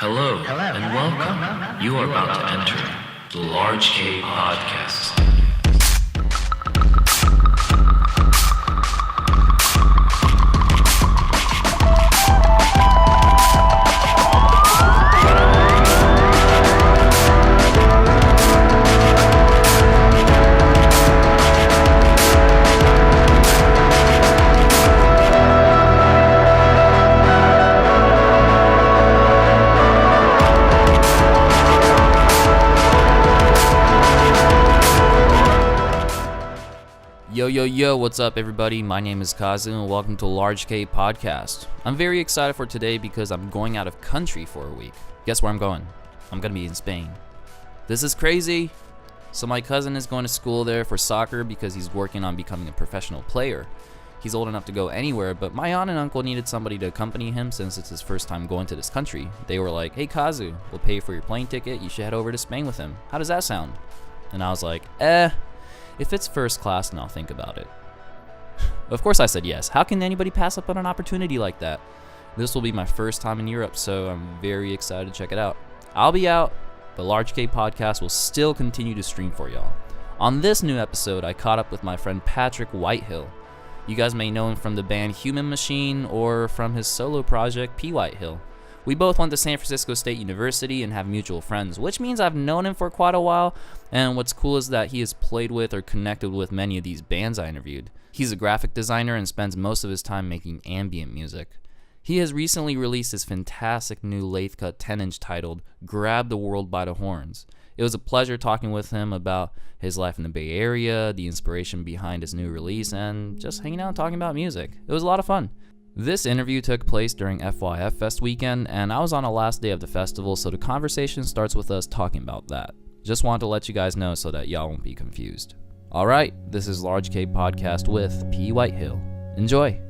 Hello, and welcome. You are about to enter the Large K Podcast. Yo, what's up everybody? My name is Kazu and welcome to Large K Podcast. I'm very excited for today because I'm going out of country for a week. Guess where I'm going? I'm gonna be in Spain. This is crazy. So my cousin is going to school there for soccer because he's working on becoming a professional player. He's old enough to go anywhere, but my aunt and uncle needed somebody to accompany him since it's his first time going to this country. They were like, hey Kazu, we'll pay for your plane ticket, you should head over to Spain with him. How does that sound? And I was like, if it's first class, then I'll think about it. Of course I said yes. How can anybody pass up on an opportunity like that? This will be my first time in Europe, so I'm very excited to check it out. I'll be out, but Large K Podcast will still continue to stream for y'all. On this new episode, I caught up with my friend Patrick Whitehill. You guys may know him from the band Human Machine or from his solo project P. Whitehill. We both went to San Francisco State University and have mutual friends, which means I've known him for quite a while, and what's cool is that he has played with or connected with many of these bands I interviewed. He's a graphic designer and spends most of his time making ambient music. He has recently released his fantastic new lathe cut 10-inch titled Grab the World by the Horns. It was a pleasure talking with him about his life in the Bay Area, the inspiration behind his new release, and just hanging out and talking about music. It was a lot of fun. This interview took place during FYF Fest weekend, and I was on the last day of the festival, so the conversation starts with us talking about that. Just wanted to let you guys know so that y'all won't be confused. Alright, this is Large K Podcast with P. Whitehill. Enjoy!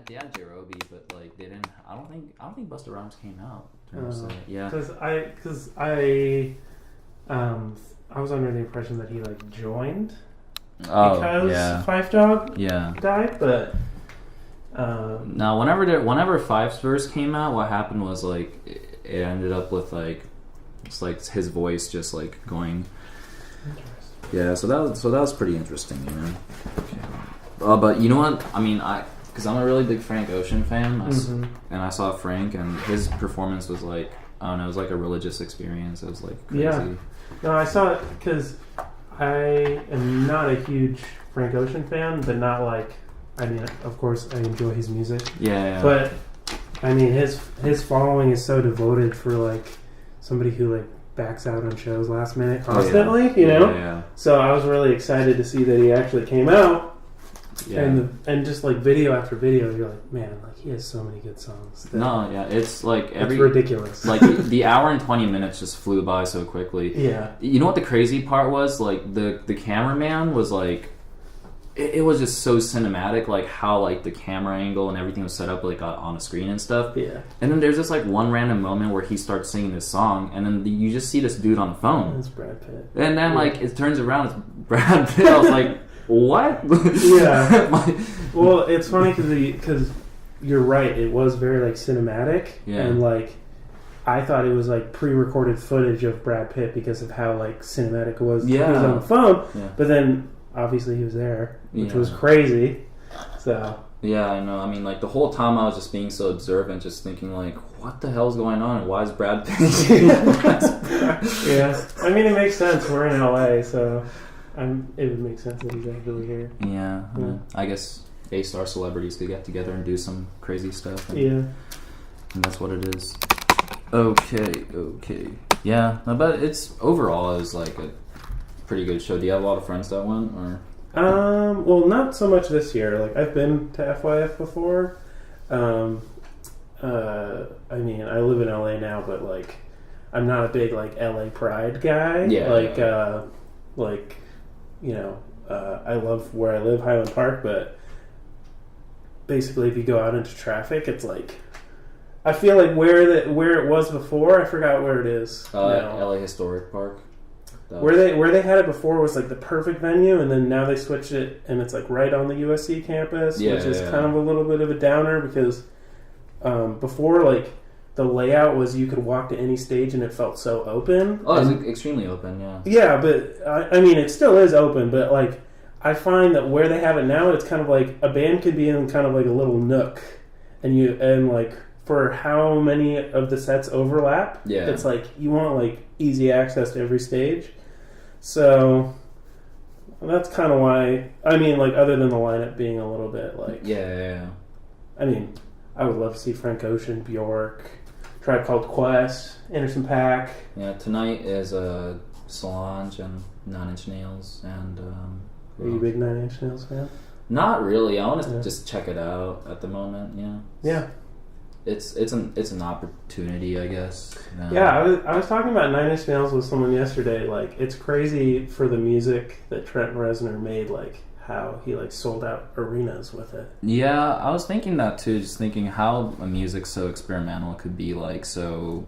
They had Jerobi, but like they didn't. I don't think Busta Rhymes came out. Yeah, because I was under the impression that he like joined because Five Dog died, but now whenever Five's verse came out, what happened was like it ended up with like it's like his voice just like going. Yeah, so that was pretty interesting, you know. But you know what? I mean, because I'm a really big Frank Ocean fan, and I saw Frank, and his performance was like, I don't know, it was like a religious experience. It was like crazy. Yeah. No, I saw it because I am not a huge Frank Ocean fan, but not like. I mean, of course, I enjoy his music. Yeah. But I mean, his following is so devoted for like somebody who like backs out on shows last minute constantly. You know. Yeah. So I was really excited to see that he actually came out. Yeah. And just like video after video, you're like, man, like he has so many good songs. It's like it's ridiculous. Like the hour and 20 minutes just flew by so quickly. Yeah. You know what the crazy part was? Like the cameraman was like, it was just so cinematic, like how like the camera angle and everything was set up like on a screen and stuff. Yeah. And then there's this like one random moment where he starts singing this song, and then you just see this dude on the phone. It's Brad Pitt. And then like it turns around, it's Brad Pitt. I was like. What? Yeah. Well, it's funny because you're right. It was very like cinematic, and like I thought it was like pre-recorded footage of Brad Pitt because of how like cinematic it was. Yeah. He was on the phone, but then obviously he was there, which was crazy. So. Yeah, I know. I mean, like the whole time I was just being so observant, just thinking like, what the hell's going on, and why is Brad Pitt? Yeah. I mean, it makes sense. We're in LA, so. It would make sense that he's actually here. Yeah. I guess A-star celebrities could get together and do some crazy stuff. And that's what it is. Okay. Yeah, but it's overall it was like a pretty good show. Do you have a lot of friends that went, or? Well, not so much this year. Like I've been to FYF before. I mean, I live in LA now, but like, I'm not a big like LA Pride guy. Yeah. Like. You know, I love where I live, Highland Park, but basically if you go out into traffic, it's like I feel like where it was before, I forgot where it is now. LA Historic Park. Where they had it before was like the perfect venue, and then now they switched it and it's like right on the USC campus, which is kind of a little bit of a downer because before like the layout was you could walk to any stage and it felt so open. Oh, it's extremely open, yeah. Yeah, but I mean, it still is open, but like I find that where they have it now, it's kind of like a band could be in kind of like a little nook, and like for how many of the sets overlap, it's like you want like easy access to every stage. So that's kind of why. I mean, like other than the lineup being a little bit like I mean, I would love to see Frank Ocean, Bjork. Tribe Called Quest, Anderson .Paak. Yeah, tonight is Solange and 9 Inch Nails. And are you a big 9 Inch Nails fan? Not really. I want to just check it out at the moment. Yeah. It's an opportunity, I guess. I was talking about 9 Inch Nails with someone yesterday. Like, it's crazy for the music that Trent Reznor made. Like, how he like sold out arenas with it. Yeah, I was thinking that too. Just thinking how a music so experimental could be like so.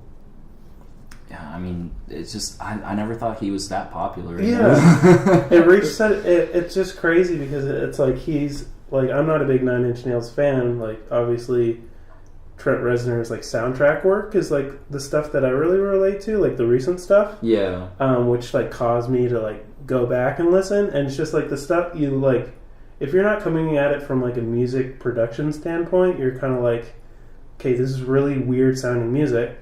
Yeah, I mean, it's just I never thought he was that popular. Yeah, it reached it's just crazy because it's like he's like I'm not a big 9 Inch Nails fan. Like obviously, Trent Reznor's like soundtrack work is like the stuff that I really relate to, like the recent stuff. Yeah. Which like caused me to like go back and listen, and it's just like the stuff you like. If you're not coming at it from like a music production standpoint, you're kind of like, okay, this is really weird sounding music,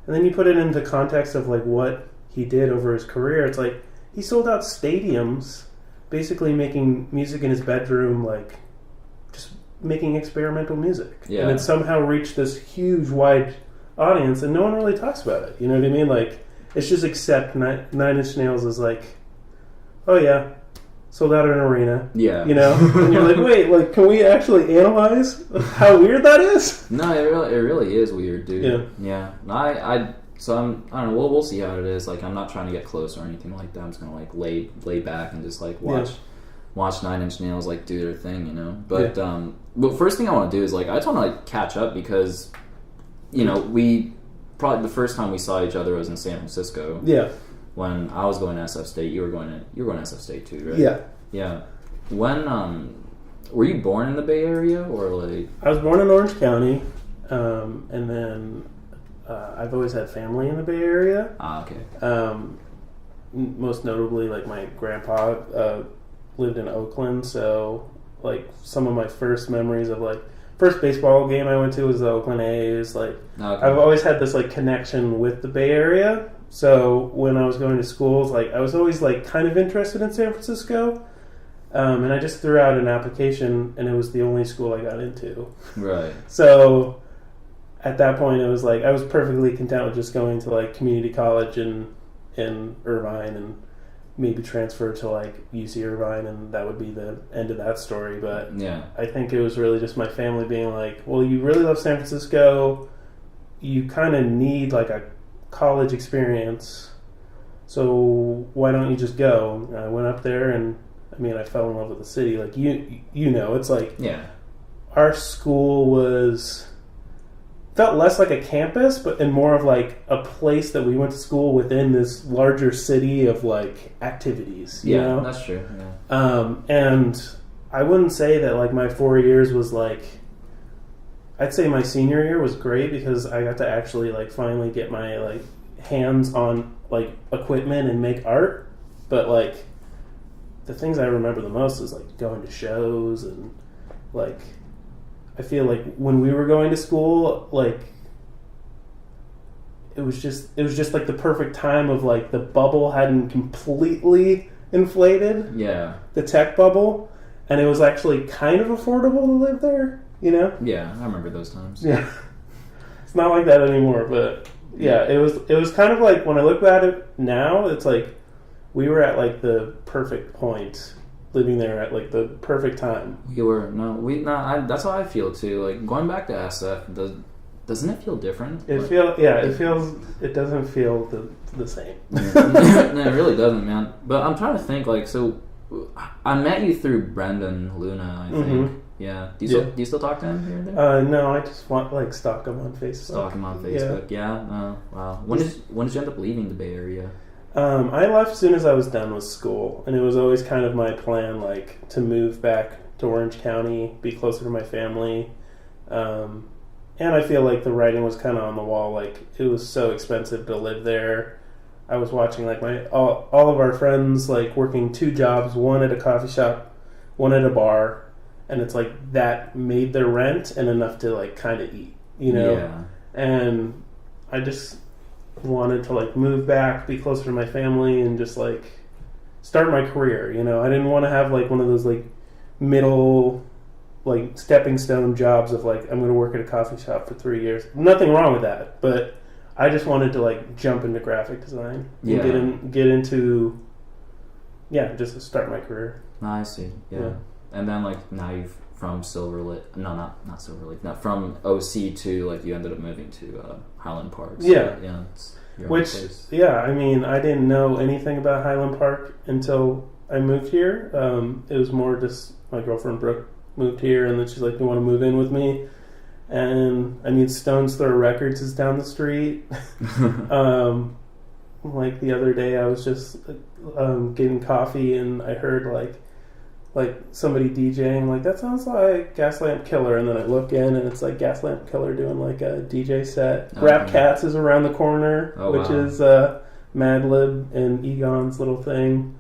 and then you put it into context of like what he did over his career. It's like he sold out stadiums, basically making music in his bedroom, like just making experimental music, and it somehow reached this huge, wide audience, and no one really talks about it. You know what I mean? Like it's just accept 9 Inch Nails is like, oh yeah, sold out an arena. Yeah. You know? And you're like, wait, like, can we actually analyze how weird that is? No, it really is weird, dude. Yeah. I don't know, we'll see how it is. Like, I'm not trying to get close or anything like that. I'm just gonna, like, lay back and just, like, watch 9 Inch Nails, like, do their thing, you know? But, but first thing I want to do is, like, I just want to, like, catch up because, you know, probably the first time we saw each other was in San Francisco. Yeah. When I was going to SF State, you were going to SF State too, right? Yeah. Yeah. When were you born in the Bay Area or like? I was born in Orange County, and then I've always had family in the Bay Area. Ah, okay. Most notably, like my grandpa lived in Oakland, so like some of my first memories of like first baseball game I went to was the Oakland A's. Like I've always had this like connection with the Bay Area. So when I was going to schools, like I was always like kind of interested in San Francisco, and I just threw out an application, and it was the only school I got into. Right. So at that point, it was like I was perfectly content with just going to like community college in Irvine, and maybe transfer to like UC Irvine, and that would be the end of that story. But yeah, I think it was really just my family being like, well, you really love San Francisco, you kind of need like a college experience, so why don't you just go? And I went up there, and I mean, I fell in love with the city. Like you know, it's like our school felt less like a campus, and more of like a place that we went to school within this larger city of like activities. You know? That's true. Yeah. And I wouldn't say that like my 4 years was like. I'd say my senior year was great because I got to actually like finally get my like hands on like equipment and make art. But like the things I remember the most is like going to shows, and like I feel like when we were going to school, like it was just like the perfect time of like the bubble hadn't completely inflated. Yeah. The tech bubble, and it was actually kind of affordable to live there. You know? Yeah, I remember those times. Yeah. It's not like that anymore, but yeah, it was kind of like when I look at it now, it's like we were at like the perfect point living there at like the perfect time. That's how I feel too. Like going back to SF, doesn't it feel different? It doesn't feel the same. No, it really doesn't, man. But I'm trying to think like, so I met you through Brendan Luna, I think. Mm-hmm. Yeah. Do you still talk to him here and there? No, I just want like stalk him on Facebook. Stalk him on Facebook. Yeah. Wow. When did you end up leaving the Bay Area? I left as soon as I was done with school, and it was always kind of my plan, like to move back to Orange County, be closer to my family, and I feel like the writing was kind of on the wall. Like it was so expensive to live there. I was watching like all of our friends like working 2 jobs, one at a coffee shop, one at a bar. And it's like that made their rent and enough to like kind of eat, you know? Yeah. And I just wanted to like move back, be closer to my family, and just like start my career, you know? I didn't want to have like one of those like middle like stepping stone jobs of like I'm going to work at a coffee shop for 3 years. Nothing wrong with that, but I just wanted to like jump into graphic design and get into just to start my career. I see. Yeah. And then, like, now you've from Silverlit... No, not Silverlit. Not from OC to, like, you ended up moving to Highland Park. So, yeah. It's your own place. I mean, I didn't know anything about Highland Park until I moved here. It was more just my girlfriend Brooke moved here, and then she's like, "You want to move in with me?" And, I mean, Stone's Throw Records is down the street. Like, the other day, I was just getting coffee, and I heard, like somebody DJing, like that sounds like Gaslamp Killer, and then I look in and it's like Gaslamp Killer doing like a DJ set. Rap Cats is around the corner, which is Madlib and Egon's little thing.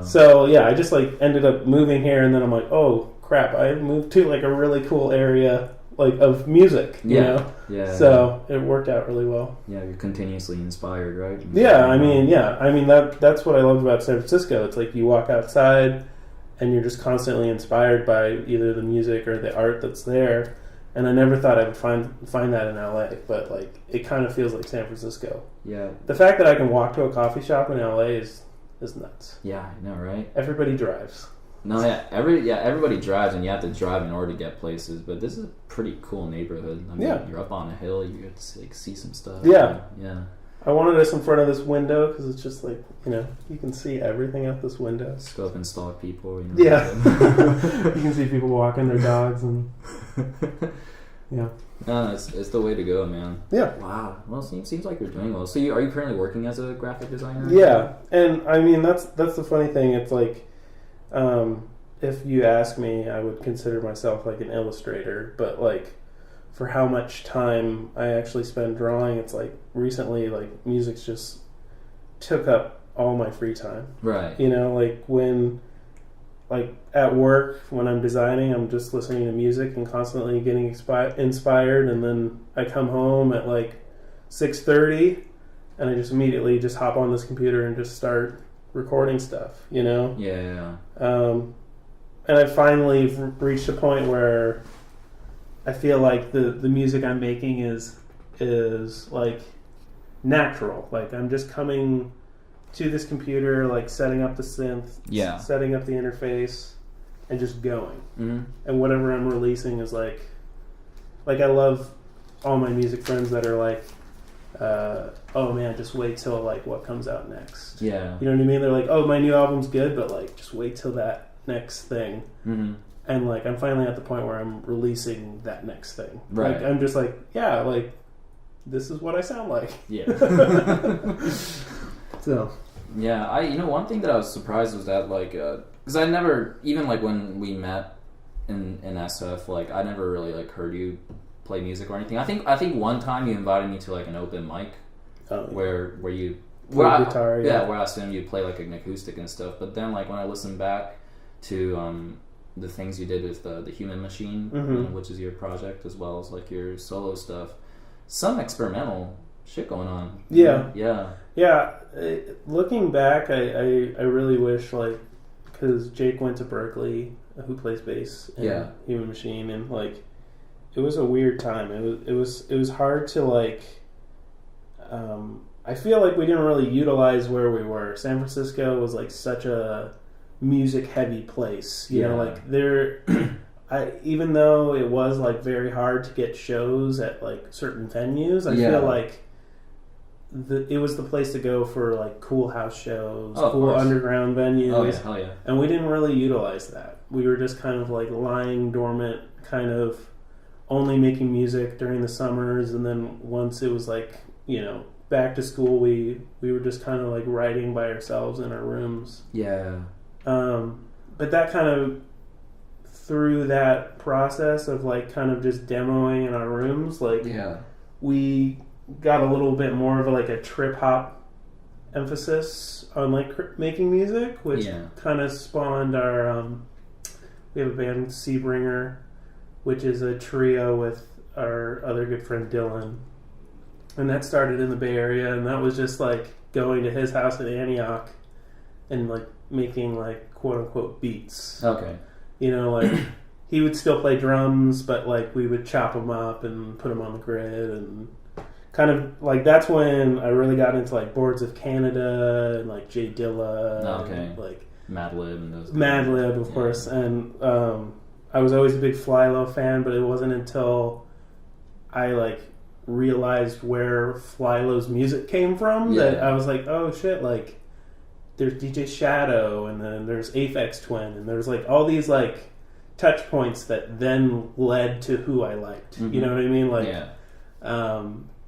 So yeah, I just like ended up moving here, and then I'm like, oh crap, I moved to like a really cool area like of music, you know? Yeah. So it worked out really well. Yeah, you're continuously inspired, right? I mean that's what I loved about San Francisco. It's like you walk outside and you're just constantly inspired by either the music or the art that's there. And I never thought I would find that in LA, but like it kind of feels like San Francisco. Yeah. The fact that I can walk to a coffee shop in LA is nuts. Yeah, I know, right? Everybody drives. No, everybody drives, and you have to drive in order to get places. But this is a pretty cool neighborhood. I mean, you're up on a hill. You get to like, see some stuff. Yeah. Yeah. I wanted us in front of this window because it's just like, you can see everything out this window. Just go up and stalk people. Yeah. You can see people walking their dogs and... Yeah. No, it's the way to go, man. Yeah. Wow. Well, it seems like you're doing well. So are you currently working as a graphic designer? Yeah. And, I mean, that's the funny thing. It's like, if you ask me, I would consider myself like an illustrator. But, like, for how much time I actually spend drawing, it's like recently, like, music's just took up all my free time. Right. Like when... Like at work, when I'm designing, I'm just listening to music and constantly getting inspired. And then I come home at like 6:30, and I just immediately just hop on this computer and just start recording stuff, you know? Yeah. And I finally reached a point where I feel like the music I'm making is like natural. Like I'm just coming to this computer, like setting up the synth, setting up the interface, and just going. Mm-hmm. And whatever I'm releasing is like I love all my music friends that are like, oh man, just wait till like what comes out next. Yeah. You know what I mean? They're like, oh, my new album's good, but like just wait till that next thing. Mm-hmm. And like I'm finally at the point where I'm releasing that next thing. Right. Like I'm just like, yeah, like this is what I sound like. Yeah. So. Yeah, one thing that I was surprised was that like, because I never, even like when we met in SF, like I never really like heard you play music or anything. I think one time you invited me to like an open mic where you play guitar. Where I assumed you'd play like an acoustic and stuff. But then like when I listened back to the things you did with the Human Machine, mm-hmm. Which is your project, as well as like your solo stuff, some experimental shit going on. Yeah. Looking back, I really wish, like, because Jake went to Berkeley, who plays bass in Human Machine, and like it was a weird time. It was hard to like. I feel like we didn't really utilize where we were. San Francisco was like such a music heavy place, you know, like there. Even though it was like very hard to get shows at like certain venues, I feel like it was the place to go for like cool house shows, cool underground venues. Oh yeah, hell yeah. And we didn't really utilize that. We were just kind of like lying dormant, kind of only making music during the summers, and then once it was like, back to school, we were just kind of like writing by ourselves in our rooms. Yeah. But that kind of, through that process of like kind of just demoing in our rooms, like we got a little bit more of a trip hop emphasis on like making music, which kind of spawned our we have a band Seabringer, which is a trio with our other good friend Dylan, and that started in the Bay Area, and that was just like going to his house in Antioch and like making like quote unquote beats. Okay. Like he would still play drums, but like we would chop them up and put them on the grid, and kind of like that's when I really got into like Boards of Canada and like Jay Dilla, and like Madlib and those. Madlib, of course, and I was always a big Flylo fan, but it wasn't until I like realized where Flylo's music came from that I was like, oh shit, like there's DJ Shadow, and then there's Aphex Twin, and there's like all these like touch points that then led to who I liked. Mm-hmm. You know what I mean? Like,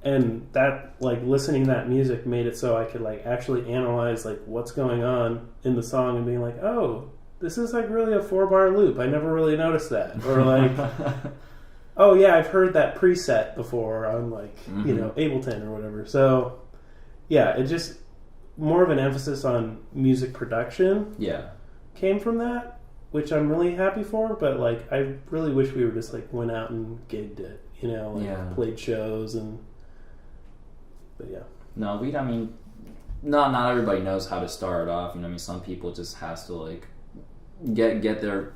and that like listening to that music made it so I could like actually analyze like what's going on in the song and being like, oh, this is like really a 4-bar loop. I never really noticed that. Or like, oh yeah, I've heard that preset before on like, Ableton or whatever. So yeah, it just more of an emphasis on music production came from that, which I'm really happy for, but like I really wish we were just like went out and gigged it, played shows but yeah. No, not everybody knows how to start off. Some people just has to like get their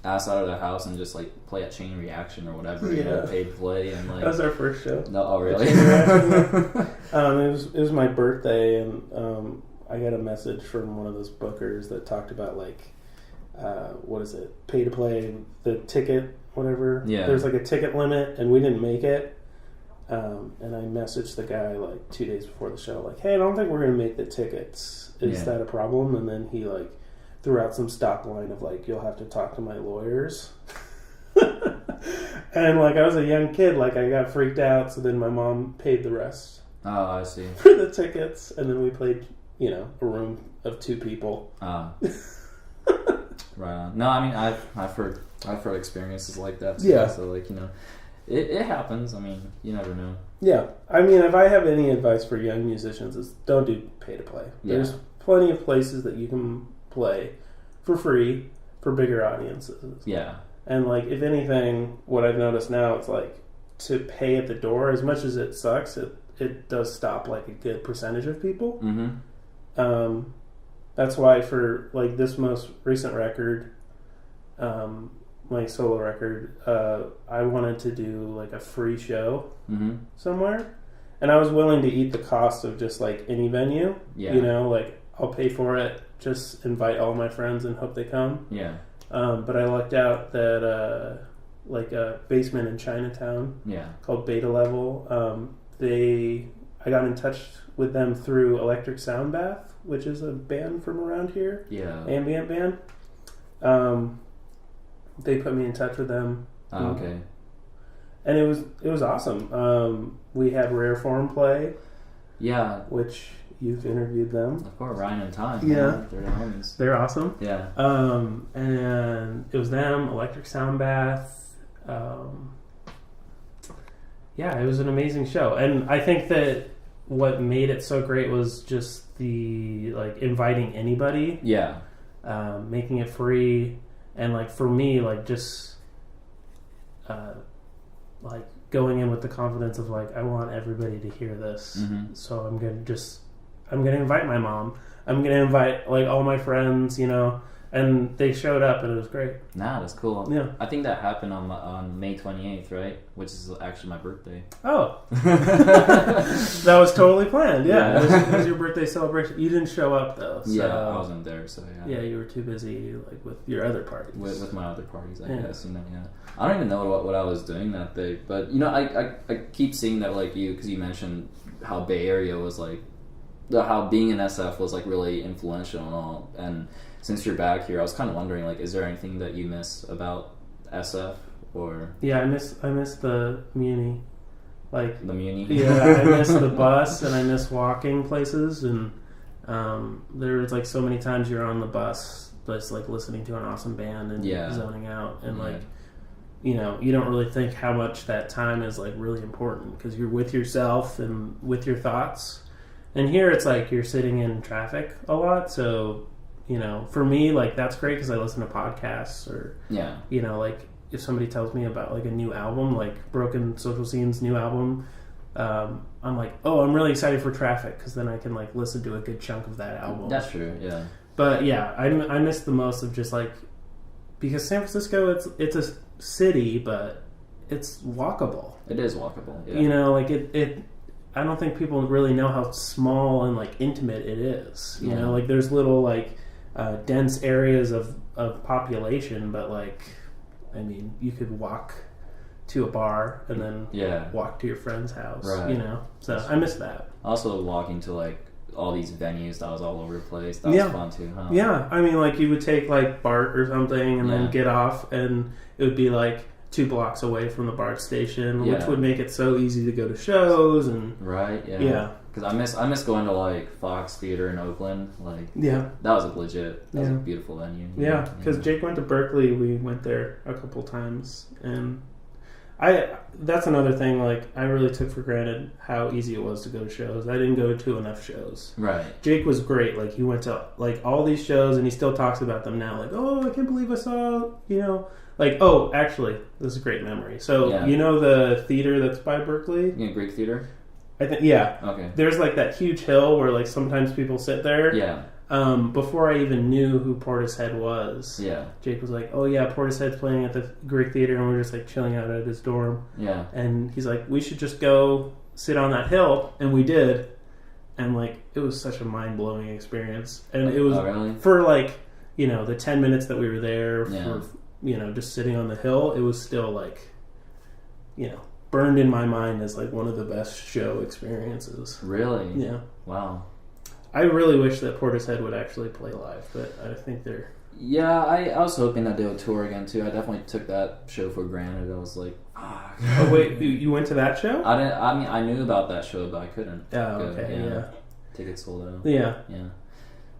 ass out of the house and just like play at Chain Reaction or whatever, paid play, and like that was our first show. No, oh really? It was my birthday, and I got a message from one of those bookers that talked about like what is it? Pay to play, the ticket, whatever. Yeah. There's like a ticket limit, and we didn't make it. And I messaged the guy like 2 days before the show, like, hey, I don't think we're gonna make the tickets. Is that a problem? And then he like threw out some stock line of like, you'll have to talk to my lawyers. And like I was a young kid, like I got freaked out, so then my mom paid the rest. Oh, I see. For the tickets, and then we played, a room of 2 people. Right on. No, I've heard experiences like that too. Yeah. So like, it happens. You never know. Yeah. If I have any advice for young musicians is don't do pay to play. Yeah. There's plenty of places that you can play for free for bigger audiences. Yeah. And like, if anything, what I've noticed now, it's like to pay at the door, as much as it sucks, it does stop like a good percentage of people. Mm-hmm. That's why for like this most recent record, my solo record, I wanted to do like a free show somewhere, and I was willing to eat the cost of just like any venue. Yeah. You know, like I'll pay for it, just invite all my friends and hope they come. Yeah. But I lucked out that like a basement in Chinatown, called Beta Level. I got in touch with them through Electric Sound Bath, which is a band from around here. Yeah. Ambient band. They put me in touch with them. Oh, okay. And it was awesome. We had Rare Form play. Yeah. Which you've interviewed them. Of course, Ryan and Time. Yeah. They're the homies. They're awesome. Yeah. And it was them, Electric Sound Bath. Yeah, it was an amazing show. And I think that what made it so great was just the like inviting anybody. Yeah. Making it free, and like for me, like just like going in with the confidence of like I want everybody to hear this. So I'm gonna invite my mom. I'm gonna invite like all my friends, you know. And they showed up, and it was great. Nah, that's cool. Yeah. I think that happened on May 28th, right? Which is actually my birthday. Oh. That was totally planned, yeah. Yeah. It was your birthday celebration. You didn't show up, though. So, yeah, I wasn't there, so yeah. Yeah, you were too busy like with your other parties. With my other parties, I guess. You know, yeah. I don't even know what I was doing that day. But, you know, I keep seeing that, like, because you mentioned how Bay Area was, like, how being in SF was, like, really influential and all. And since you're back here, I was kind of wondering, like, is there anything that you miss about SF or? Yeah, I miss the Muni, like the Muni. Yeah, I miss the bus, and I miss walking places, and there's like so many times you're on the bus, just like listening to an awesome band and zoning out, and like you know you don't really think how much that time is like really important because you're with yourself and with your thoughts, and here it's like you're sitting in traffic a lot, so. You know, for me, like, that's great because I listen to podcasts or, you know, like, if somebody tells me about, like, a new album, like Broken Social Scene's new album, I'm like, oh, I'm really excited for Traffic because then I can, like, listen to a good chunk of that album. That's true, yeah. But, yeah, I miss the most of just, like, because San Francisco, it's a city, but it's walkable. It is walkable, yeah. You know, like, it I don't think people really know how small and, like, intimate it is. You know, like, there's little, like... dense areas of population, but like, I mean, you could walk to a bar and then walk to your friend's house, you know? So I miss that. Also walking to like all these venues that was all over the place. That was fun too, huh? Yeah, I mean, like you would take like BART or something and then get off and it would be like 2 blocks away from the BART station, which would make it so easy to go to shows and... Right, yeah. Because I miss going to like Fox Theater in Oakland. Like, that was a beautiful venue. Yeah, because Jake went to Berkeley. We went there a couple times, and that's another thing. Like, I really took for granted how easy it was to go to shows. I didn't go to enough shows. Right. Jake was great. Like, he went to like all these shows, and he still talks about them now. Like, oh, I can't believe I saw, you know. Like, oh, actually, this is a great memory. So, you know the theater that's by Berkeley? Yeah, Greek Theater? I think, Okay. There's like that huge hill where like sometimes people sit there. Yeah. Before I even knew who Portishead was, Jake was like, "Oh yeah, Portishead's playing at the Greek Theater," and we're just like chilling out at his dorm. Yeah. And he's like, "We should just go sit on that hill," and we did, and like it was such a mind blowing experience, and it was for like you know the 10 minutes that we were there for you know just sitting on the hill, it was still like you know. Burned in my mind as like one of the best show experiences. Really? Yeah. Wow. I really wish that Portishead would actually play live, but I think they're... Yeah, I was hoping that they would tour again too. I definitely took that show for granted. I was like, Oh wait, you went to that show? I mean, I knew about that show, but I couldn't. Oh, okay, yeah. Tickets sold out. Yeah. Yeah.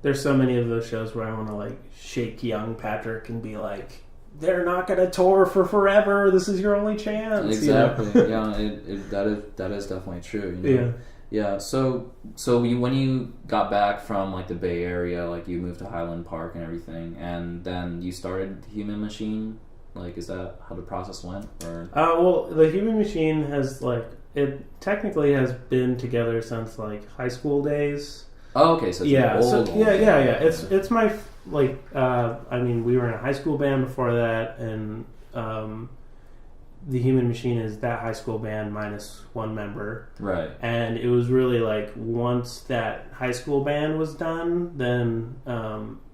There's so many of those shows where I want to like shake young Patrick and be like, they're not going to tour for forever. This is your only chance. Exactly. You know? Yeah, that is definitely true. You know? Yeah. So when you got back from like the Bay Area, like you moved to Highland Park and everything, and then you started Human Machine. Like, is that how the process went? Or well, the Human Machine has like it technically has been together since like high school days. Oh, okay, so it's old. Yeah. It's my like. I mean, we were in a high school band before that, and the Human Machine is that high school band minus one member. Right. And it was really like once that high school band was done, then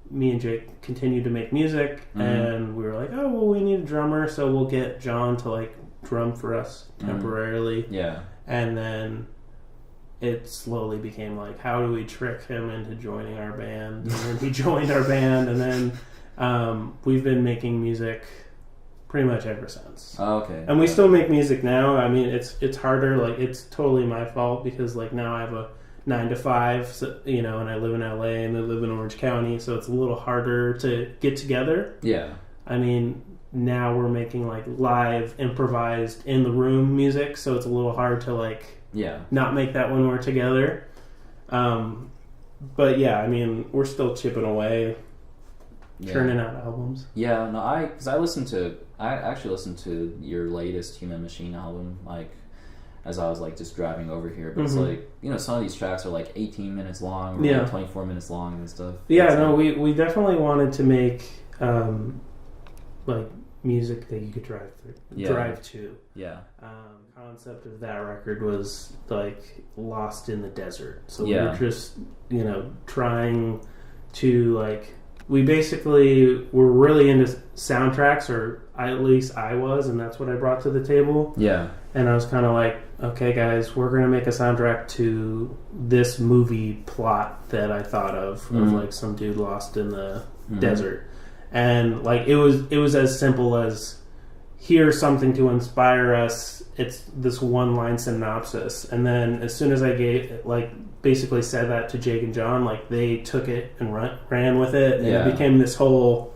me and Jake continued to make music, and we were like, oh, well, we need a drummer, so we'll get John to like drum for us temporarily. Yeah. And then it slowly became like, how do we trick him into joining our band? And then he joined our band, and then we've been making music pretty much ever since. Oh, okay. And we still make music now. I mean, it's harder. Like, it's totally my fault because like now I have a 9 to 5, so, you know, and I live in LA and they live in Orange County, so it's a little harder to get together. Yeah. I mean, now we're making like live, improvised, in the room music, so it's a little hard to like not make that when we're together. But yeah, I mean, we're still chipping away, churning out albums. Yeah, no, I actually listened to your latest Human Machine album, like, as I was like just driving over here, but it's like, you know, some of these tracks are like 18 minutes long or like 24 minutes long and stuff. Yeah, no, we definitely wanted to make like music that you could drive to. Yeah. Concept of that record was like lost in the desert. So we were just, you know, trying to like, we basically were really into soundtracks, or at least I was, and that's what I brought to the table. Yeah. And I was kind of like, okay, guys, we're going to make a soundtrack to this movie plot that I thought of like some dude lost in the desert. And like it was as simple as, here's something to inspire us. It's this one line synopsis. And then as soon as I basically said that to Jake and John, like they took it and ran with it, and it became this whole,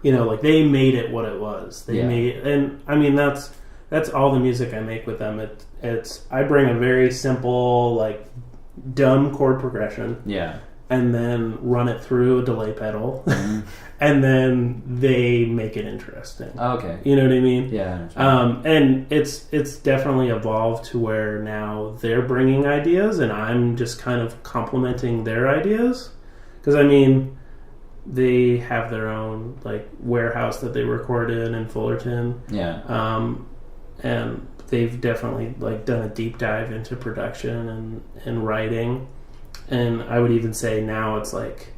you know, like they made it what it was. They made, and I mean that's all the music I make with them. It's I bring a very simple, like dumb chord progression, and then run it through a delay pedal, and then they make it interesting. Okay, you know what I mean? Yeah. And it's definitely evolved to where now they're bringing ideas, and I'm just kind of complementing their ideas, because I mean, they have their own like warehouse that they record in Fullerton. Yeah. And they've definitely like done a deep dive into production and writing. And I would even say now it's like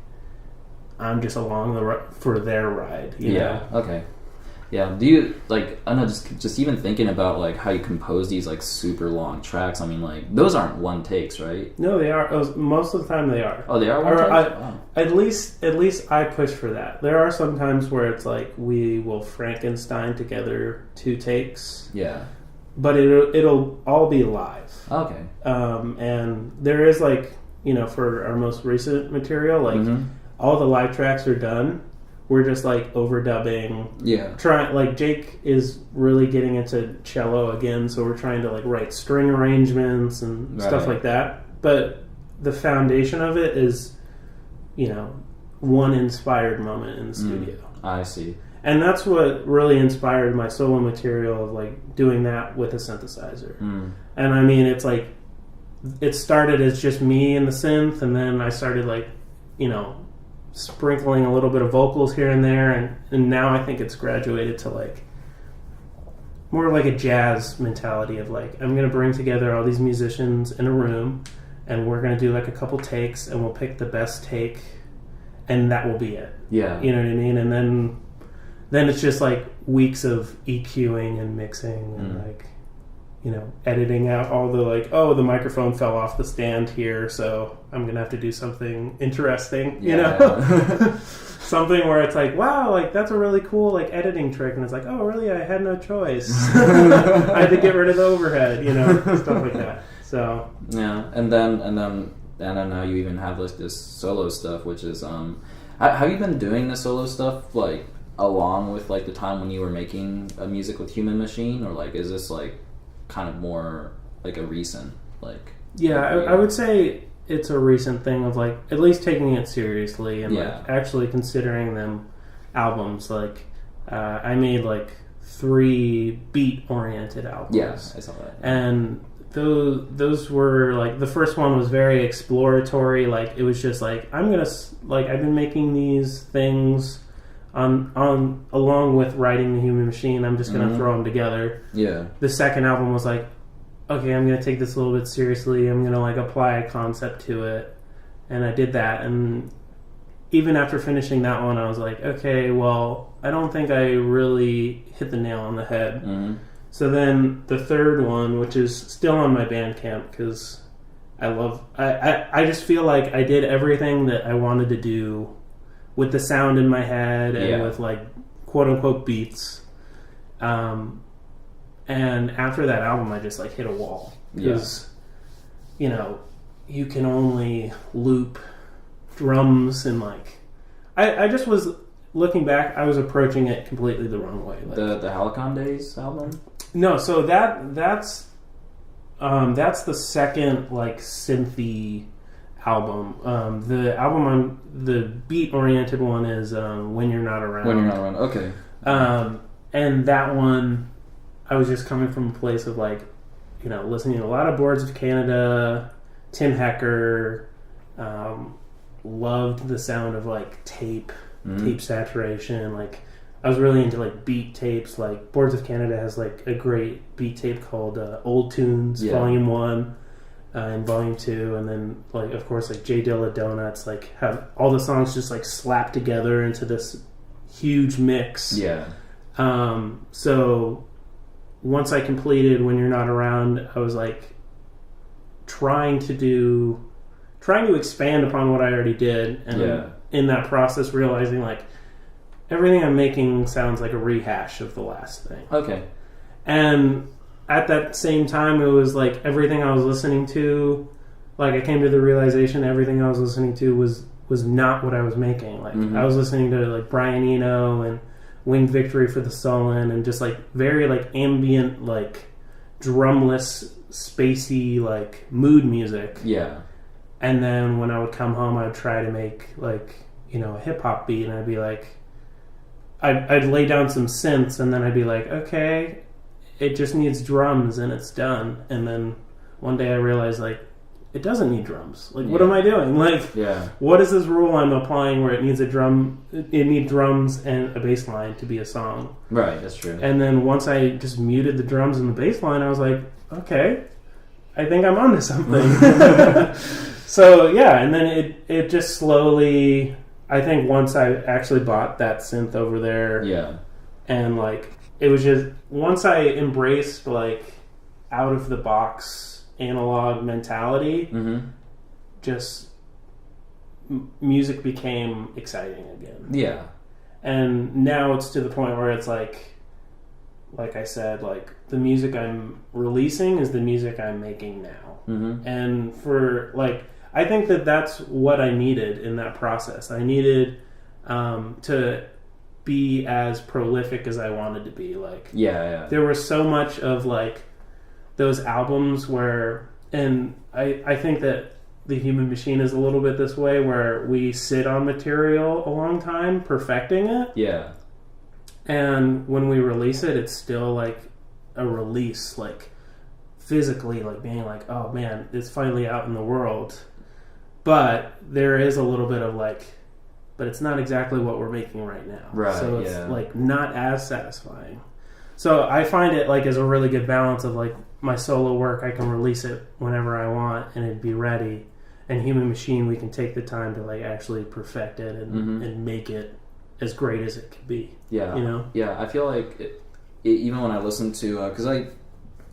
I'm just along for their ride. You know? Okay. Yeah. Do you like? I don't know. Just even thinking about like how you compose these like super long tracks. I mean, like those aren't one takes, right? No, they are. Most of the time, they are. Oh, they are one takes. Wow. At least I push for that. There are some times where it's like we will Frankenstein together 2 takes. Yeah. But it'll all be live. Okay. And there is like, you know, for our most recent material, like all the live tracks are done. We're just like overdubbing. Yeah. Like Jake is really getting into cello again, so we're trying to like write string arrangements and stuff like that. But the foundation of it is, you know, one inspired moment in the studio. I see. And that's what really inspired my solo material of like doing that with a synthesizer. And I mean, it's like, it started as just me and the synth, and then I started like, you know, sprinkling a little bit of vocals here and there, and now I think it's graduated to like more like a jazz mentality of like, I'm going to bring together all these musicians in a room, and we're going to do like a couple takes, and we'll pick the best take, and that will be it. Yeah. You know what I mean? And then it's just like weeks of EQing and mixing and like, you know, editing out all the like, oh, the microphone fell off the stand here, so I'm going to have to do something interesting, you know? Something where it's like, wow, like that's a really cool like editing trick, and it's like, oh, really? I had no choice. I had to get rid of the overhead, you know, stuff like that. So yeah, and then now you even have like this solo stuff, which is have you been doing the solo stuff like along with like the time when you were making music with Human Machine, or like is this like kind of more like a recent like? Yeah, I would say it's a recent thing of like at least taking it seriously and like actually considering them albums. Like I made like 3 beat oriented albums. Yes, I saw that. And those were like, the first one was very exploratory. Like it was just like, I've been making these things on along with writing The Human Machine. I'm just gonna throw them together. Yeah. The second album was like, okay, I'm gonna take this a little bit seriously. I'm gonna like apply a concept to it, and I did that. And even after finishing that one, I was like, okay, well, I don't think I really hit the nail on the head. Mm-hmm. So then the third one, which is still on my Bandcamp, because I just feel like I did everything that I wanted to do with the sound in my head and with like quote unquote beats. And after that album, I just like hit a wall because, you know, you can only loop drums and like, I just was looking back, I was approaching it completely the wrong way. Like, the Helicon Days album? No, so that's the second like synthy album. The beat oriented one is When You're Not Around. When You're Not Around. Okay. And that one, I was just coming from a place of like, you know, listening to a lot of Boards of Canada, Tim Hecker, loved the sound of like tape saturation. Like I was really into like beat tapes. Like Boards of Canada has like a great beat tape called Old Tunes Volume 1 and Volume 2, and then like of course like J Dilla Donuts like have all the songs just like slapped together into this huge mix. Yeah. So once I completed When You're Not Around, I was like trying to expand upon what I already did, and in that process realizing like everything I'm making sounds like a rehash of the last thing. Okay. And at that same time, it was like everything I was listening to, like I came to the realization everything I was listening to was not what I was making. Like I was listening to like Brian Eno and Winged Victory for the Sullen, and just like very like ambient, like drumless, spacey, like mood music. Yeah. And then when I would come home, I'd try to make like, you know, a hip hop beat, and I'd be like, I'd lay down some synths, and then I'd be like, okay, it just needs drums and it's done. And then one day I realized like, it doesn't need drums. Like, what am I doing? Like, what is this rule I'm applying where it needs it needs drums and a bass line to be a song? Right, that's true. And then once I just muted the drums and the bass line, I was like, okay, I think I'm onto something. So yeah, and then it just slowly, I think once I actually bought that synth over there, and like it was just once I embraced like out of the box analog mentality, just music became exciting again. Yeah, and now it's to the point where it's like I said, like the music I'm releasing is the music I'm making now, and for like. I think that's what I needed in that process. I needed to be as prolific as I wanted to be. Like, there was so much of like those albums where, and I think that The Human Machine is a little bit this way, where we sit on material a long time perfecting it. Yeah. And when we release it, it's still like a release, like physically, like being like, oh man, it's finally out in the world. But there is a little bit of like, but it's not exactly what we're making right now. Right. So it's like not as satisfying. So I find it like as a really good balance of like my solo work, I can release it whenever I want and it'd be ready. And Human Machine, we can take the time to like actually perfect it and make it as great as it could be. Yeah. You know? Yeah, I feel like it, even when I listen to, because I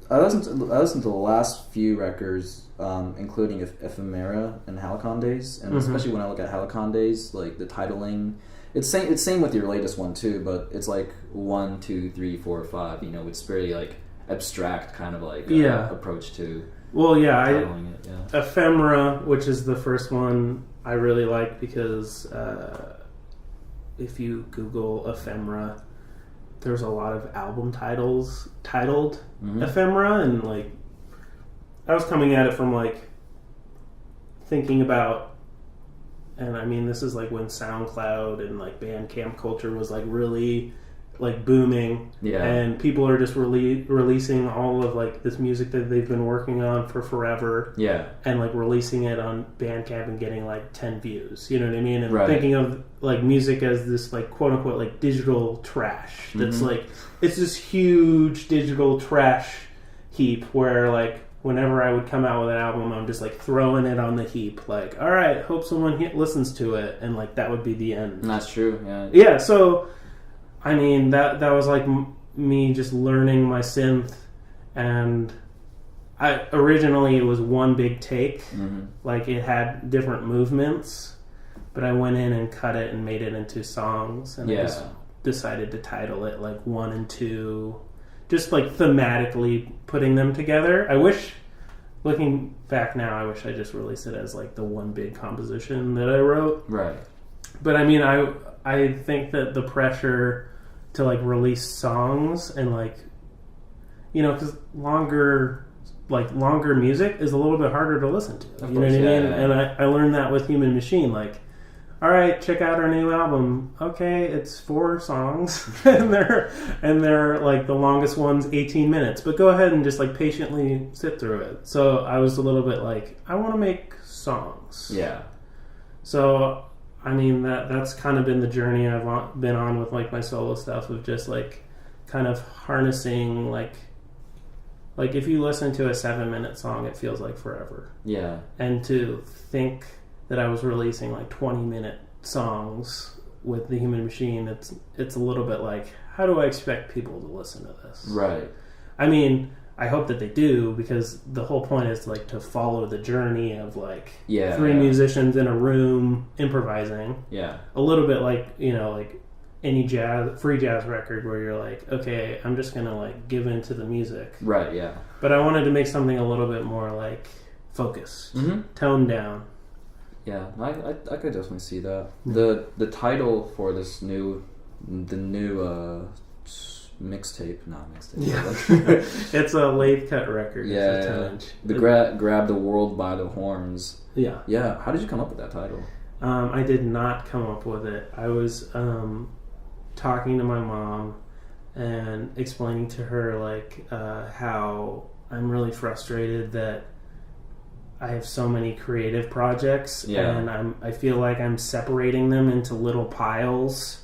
listened to the last few records, including Ephemera and Helicon Days, and especially when I look at Helicon Days, like the titling, it's same with your latest one too, but it's like 1, 2, 3, 4, 5. You know, it's very like abstract kind of like approach to. Well, Ephemera, which is the first one, I really like because if you Google Ephemera, there's a lot of album titles titled Ephemera, and like I was coming at it from like thinking about, and I mean this is like when SoundCloud and like Bandcamp culture was like really like booming, Yeah. and people are just releasing all of like this music that they've been working on for forever, Yeah. and like releasing it on Bandcamp and getting like 10 views. You know what I mean? And Right. thinking of like music as this like quote unquote like digital trash. That's like it's this huge digital trash heap where like whenever I would come out with an album, I'm just like throwing it on the heap. Like, all right, hope someone listens to it, and like that would be the end. And that's true. Yeah. Yeah. So, I mean, that was like me just learning my synth, and originally it was one big take. Like it had different movements, but I went in and cut it and made it into songs, and I just decided to title it like 1 and 2. Just like thematically putting them together. I wish, looking back now, I wish I just released it as like the one big composition that I wrote. Right. But I mean, I think that the pressure to like release songs and like, you know, because longer music is a little bit harder to listen to. You know what I mean? And I learned that with Human Machine. Like, all right, check out our new album. Okay, it's 4 songs, and they're like the longest one's 18 minutes. But go ahead and just like patiently sit through it. So I was a little bit like, I want to make songs. Yeah. So I mean that's kind of been the journey I've been on with like my solo stuff of just like kind of harnessing like if you listen to a 7-minute song, it feels like forever. Yeah. And to think that I was releasing like 20-minute songs with the Human Machine, it's a little bit like, how do I expect people to listen to this? Right. I mean, I hope that they do, because the whole point is like to follow the journey of like 3 musicians in a room improvising. Yeah. A little bit like, you know, like any free jazz record where you're like, okay, I'm just gonna like give in to the music. Right. Yeah. But I wanted to make something a little bit more like focused, toned down. Yeah, I could definitely see that. The title for this mixtape, not mixtape. Yeah. It's a lathe cut record. Yeah, it's a 10-inch. The grab the world by the horns. Yeah. Yeah. How did you come up with that title? I did not come up with it. I was talking to my mom and explaining to her like how I'm really frustrated that I have so many creative projects, and I feel like I'm separating them into little piles,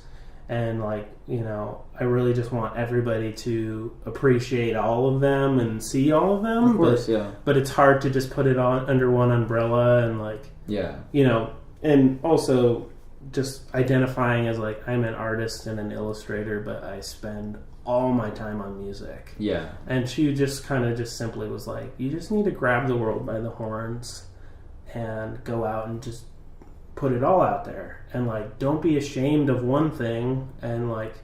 and like, you know, I really just want everybody to appreciate all of them and see all of them. Of course, but it's hard to just put it on under one umbrella and like, you know, and also just identifying as like I'm an artist and an illustrator, but I spend all my time on music. Yeah. And she just kind of just simply was like, you just need to grab the world by the horns and go out and just put it all out there. And like, don't be ashamed of one thing. And like,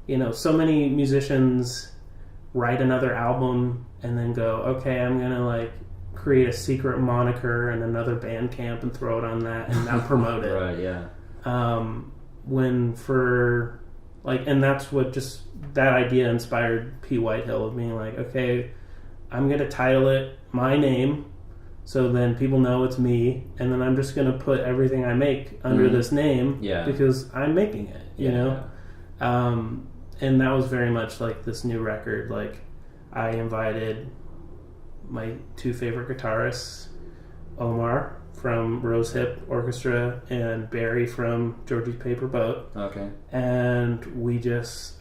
you know, so many musicians write another album and then go, okay, I'm going to like create a secret moniker and another Bandcamp and throw it on that and not promote it. Right, yeah. When for like, and that's what just that idea inspired P. Whitehill of being like, okay, I'm going to title it my name, so then people know it's me, and then I'm just going to put everything I make under this name, because I'm making it, you know? And that was very much like this new record. Like, I invited my 2 favorite guitarists, Omar from Rose Hip Orchestra and Barry from Georgie's Paper Boat. Okay. And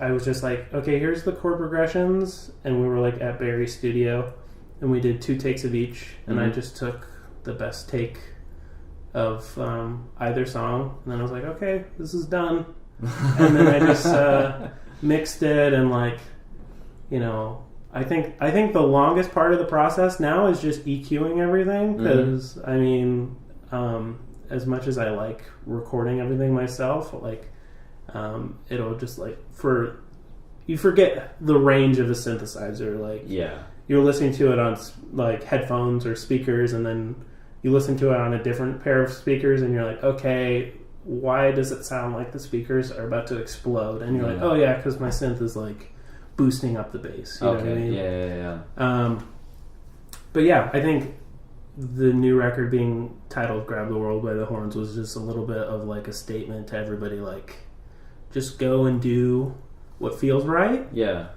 I was just like, okay, here's the chord progressions, and we were like at Barry's studio, and we did 2 takes of each, and I just took the best take of either song, and then I was like, okay, this is done. And then I just mixed it, and like, you know, I think the longest part of the process now is just EQing everything, because I mean, as much as I like recording everything myself, like it'll just like you forget the range of a synthesizer. Like you're listening to it on like headphones or speakers, and then you listen to it on a different pair of speakers, and you're like, okay, why does it sound like the speakers are about to explode? And you're like, oh yeah, because my synth is like boosting up the bass. You know what I mean? Yeah. But yeah, I think the new record being titled Grab the World by the Horns was just a little bit of like a statement to everybody, like, just go and do what feels right. Yeah.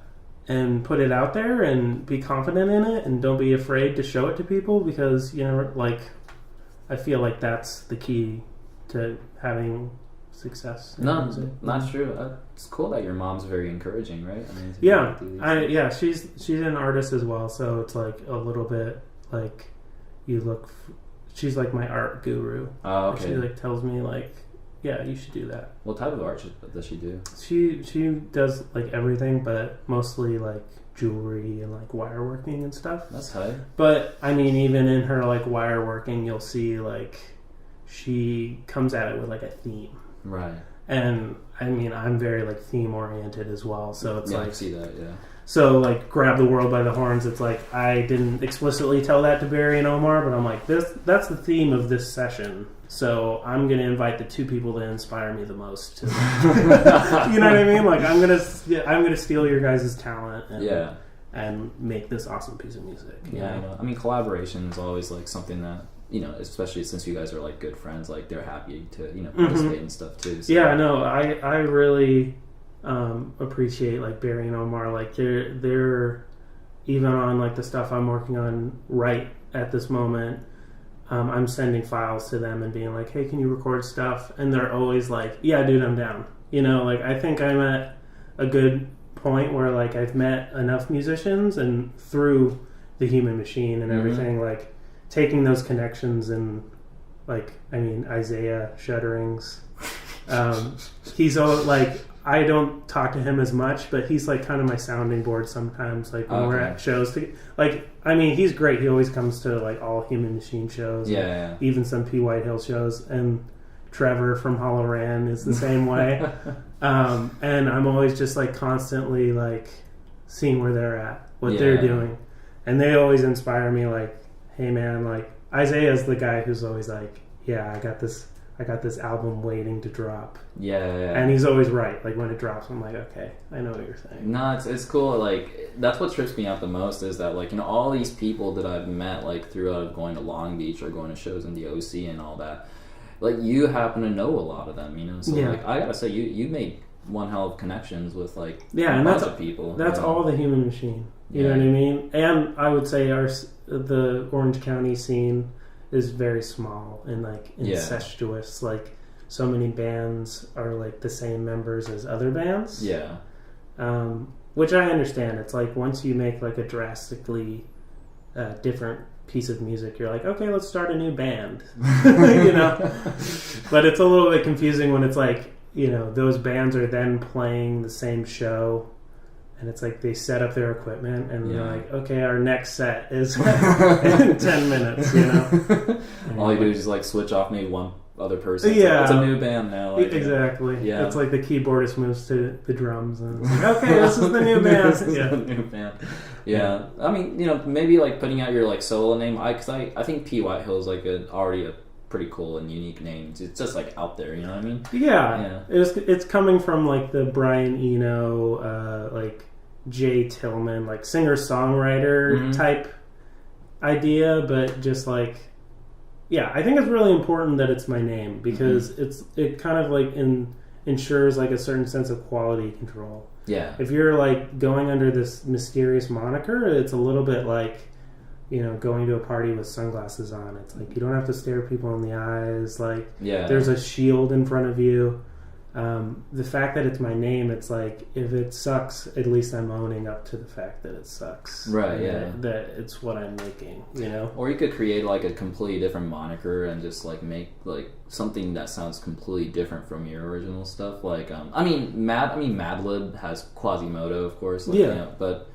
And put it out there and be confident in it, and don't be afraid to show it to people, because, you know, like, I feel like that's the key to having success. No, not true. It's cool that your mom's very encouraging, right? I mean, she's an artist as well, so it's like a little bit like she's like my art guru. Oh, okay. She like tells me like, yeah, you should do that. What type of art does she do? She does like everything, but mostly like jewelry and like wire working and stuff. That's high. But I mean, even in her like wire working, you'll see like she comes at it with like a theme. Right. And I mean, I'm very like theme oriented as well, so it's like, I see that, yeah. So like, grab the world by the horns. It's like, I didn't explicitly tell that to Barry and Omar, but I'm like, that's the theme of this session. So I'm gonna invite the two people that inspire me the most. To, you know what I mean? Like, I'm gonna steal your guys' talent. And make this awesome piece of music. Yeah, I know. I mean, collaboration is always like something that, you know, especially since you guys are like good friends, like they're happy to, you know, participate in stuff too. So. Yeah, no, I really appreciate like Barry and Omar. Like they're even on like the stuff I'm working on right at this moment. I'm sending files to them and being like, hey, can you record stuff? And they're always like, yeah, dude, I'm down. You know, like, I think I'm at a good point where like I've met enough musicians, and through the Human Machine and everything, like taking those connections, and like, I mean, Isaiah Shudderings, he's like, I don't talk to him as much, but he's like kind of my sounding board sometimes, like when we're at shows like, I mean, he's great. He always comes to like all Human Machine shows, even some Whitehill shows. And Trevor from Hollow Ran is the same way. And I'm always just like constantly like seeing where they're at, what they're doing, and they always inspire me. Like, hey man, like Isaiah's the guy who's always like, yeah, I got this album waiting to drop. Yeah. And he's always right. Like, when it drops, I'm like, okay, I know what you're saying. No, it's cool. Like, that's what trips me out the most, is that, like, you know, all these people that I've met, like, throughout going to Long Beach or going to shows in the OC and all that, like, you happen to know a lot of them, you know? So, like, I gotta say, you made one hell of connections with, like, a bunch of people. That's all the Human Machine. You know what I mean? And I would say the Orange County scene is very small and like incestuous. Like, so many bands are like the same members as other bands. Yeah. Which I understand. It's like, once you make like a drastically different piece of music, you're like, okay, let's start a new band. You know? But it's a little bit confusing when it's like, you know, those bands are then playing the same show. And it's like, they set up their equipment and they're like, okay, our next set is in 10 minutes, you know? All you do is just like switch off maybe one other person. It's a new band now. Like, exactly. Yeah. It's like the keyboardist moves to the drums and it's like, okay, this is the new band. This is the new band. Yeah. I mean, you know, maybe like putting out your like solo name. I think P. Whitehill is like already a pretty cool and unique name. It's just like out there, you know what I mean? Yeah. It's coming from like the Brian Eno, like Jay Tillman, like singer-songwriter type idea, but just like, I think it's really important that it's my name, because it kind of like ensures like a certain sense of quality control. Yeah. If you're like going under this mysterious moniker, it's a little bit like, you know, going to a party with sunglasses on. It's like, you don't have to stare people in the eyes. Like, there's a shield in front of you. The fact that it's my name, it's like, if it sucks, at least I'm owning up to the fact that it sucks. Right, that it's what I'm making, you know? Or you could create like a completely different moniker and just like make like something that sounds completely different from your original stuff. Like, Madlib has Quasimodo, of course. Like, you know, but